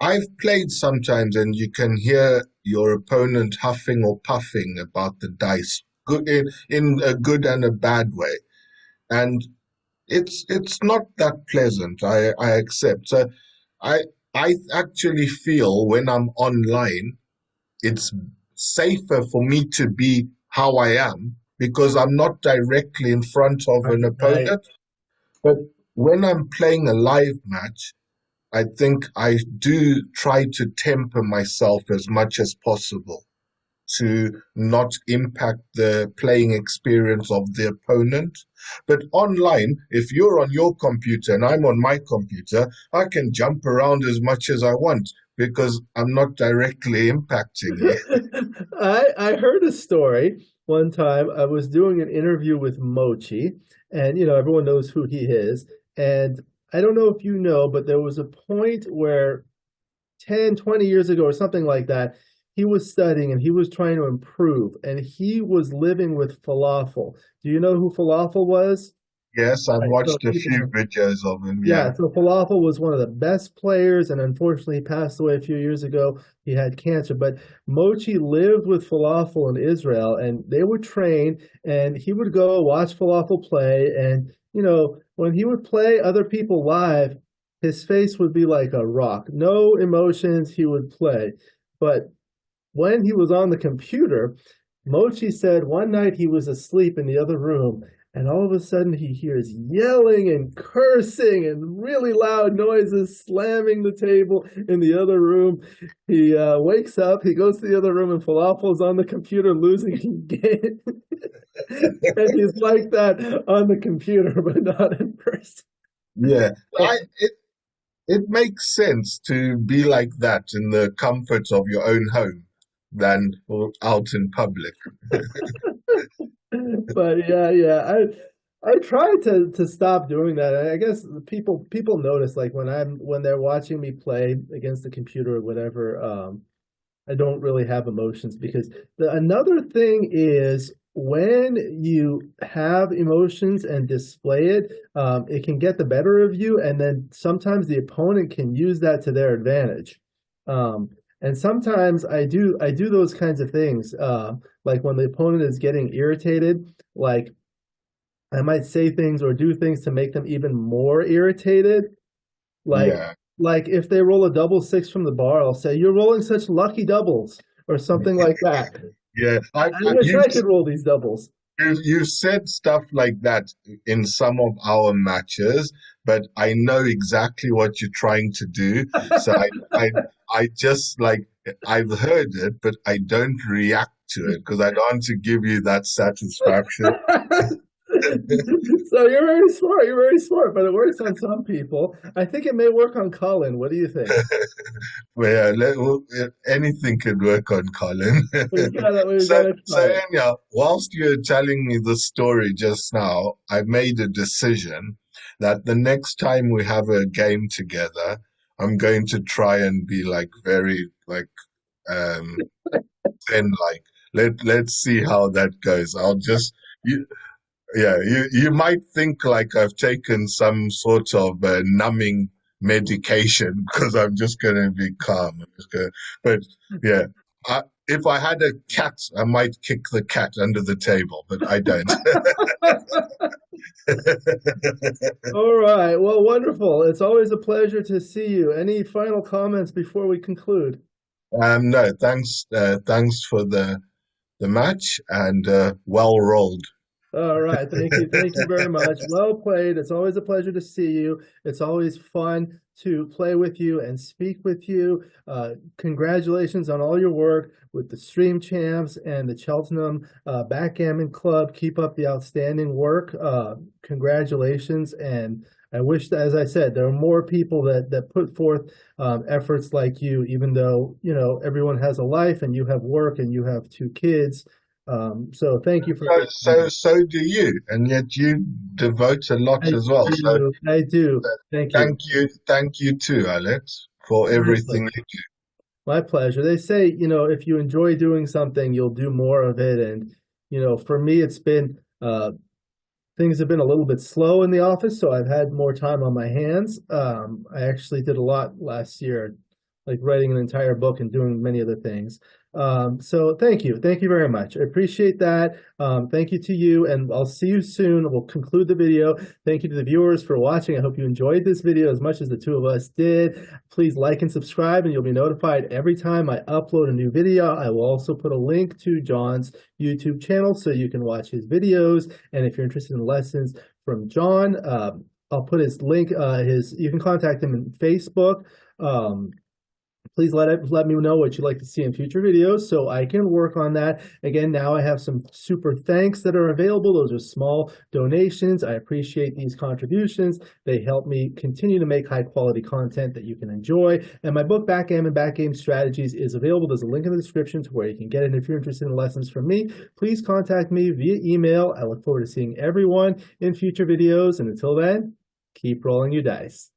I've played sometimes, and you can hear your opponent huffing or puffing about the dice, good in a good and a bad way, and it's not that pleasant. I accept. So I I actually feel when I'm online, it's safer for me to be how I am because I'm not directly in front of an Right. opponent. But when I'm playing a live match, I think I do try to temper myself as much as possible to not impact the playing experience of the opponent. But online, if you're on your computer and I'm on my computer, I can jump around as much as I want because I'm not directly impacting you. I heard a story one time. I was doing an interview with Mochi, and everyone knows who he is. And I don't know if you know, but there was a point where 10, 20 years ago or something like that, he was studying and he was trying to improve, and he was living with falafel. Do you know who falafel was? Yes, I've Right. So watched a few videos of him. yeah, Yeah. so Falafel was one of the best players, and unfortunately, he passed away a few years ago. He had cancer, but Mochi lived with Falafel in Israel, and they would train, and he would go watch Falafel play. And, when he would play other people live, his face would be like a rock, no emotions, he would play. But when he was on the computer, Mochi said one night he was asleep in the other room, and all of a sudden he hears yelling and cursing and really loud noises, slamming the table in the other room. He wakes up, he goes to the other room, and Falafel's on the computer losing again. And he's like that on the computer, but not in person. Yeah. It makes sense to be like that in the comfort of your own home than out in public. But yeah, I try to stop doing that. I guess people notice, like when they're watching me play against the computer or whatever. I don't really have emotions because another thing is when you have emotions and display it, it can get the better of you, and then sometimes the opponent can use that to their advantage. And sometimes I do those kinds of things, like when the opponent is getting irritated, like I might say things or do things to make them even more irritated. Like Yeah. like if they roll a double six from the bar, I'll say, "You're rolling such lucky doubles," or something like that. Yeah. I wish I could roll these doubles. You've said stuff like that in some of our matches, but I know exactly what you're trying to do. So I just like I've heard it, but I don't react to it because I don't want to give you that satisfaction. So you're very smart. You're very smart, but it works on some people. I think it may work on Colin. What do you think? Well, yeah, anything could work on Colin. We've So, gotta so try it. anyhow, whilst you're telling me the story just now, I made a decision that the next time we have a game together, I'm going to try and be like very like um zen like. Let's see how that goes. I'll just you yeah, you might think like I've taken some sort of numbing medication because I'm just going to be calm. But yeah, if I had a cat, I might kick the cat under the table, but I don't. All right. Well, wonderful. It's always a pleasure to see you. Any final comments before we conclude? No, thanks for the match and well rolled. All right. Thank you. Thank you very much. Well played. It's always a pleasure to see you. It's always fun to play with you and speak with you. Congratulations on all your work with the Stream Champs and the Cheltenham Backgammon Club. Keep up the outstanding work. Congratulations. And I wish that, as I said, there are more people that put forth efforts like you, even though, everyone has a life and you have work and you have two kids. So thank you for So, so do you, and yet you devote a lot I as well. So do. I do. Thank you. thank you too, Alex, for My everything pleasure. you do. My pleasure. They say, if you enjoy doing something, you'll do more of it. And, for me, it's been things have been a little bit slow in the office, so I've had more time on my hands. I actually did a lot last year, like writing an entire book and doing many other things. So thank you very much. I appreciate that. Thank you to you, and I'll see you soon. We'll conclude the video. Thank you to the viewers for watching. I hope you enjoyed this video as much as the two of us did. Please like and subscribe, and you'll be notified every time I upload a new video. I will also put a link to John's YouTube channel so you can watch his videos. And if you're interested in lessons from John, I'll put his link. You can contact him in Facebook. Please let me know what you'd like to see in future videos so I can work on that. Again, now I have some super thanks that are available. Those are small donations. I appreciate these contributions. They help me continue to make high quality content that you can enjoy. And my book, Backgammon, Backgame Strategies, is available. There's a link in the description to where you can get it. And if you're interested in lessons from me, please contact me via email. I look forward to seeing everyone in future videos. And until then, keep rolling your dice.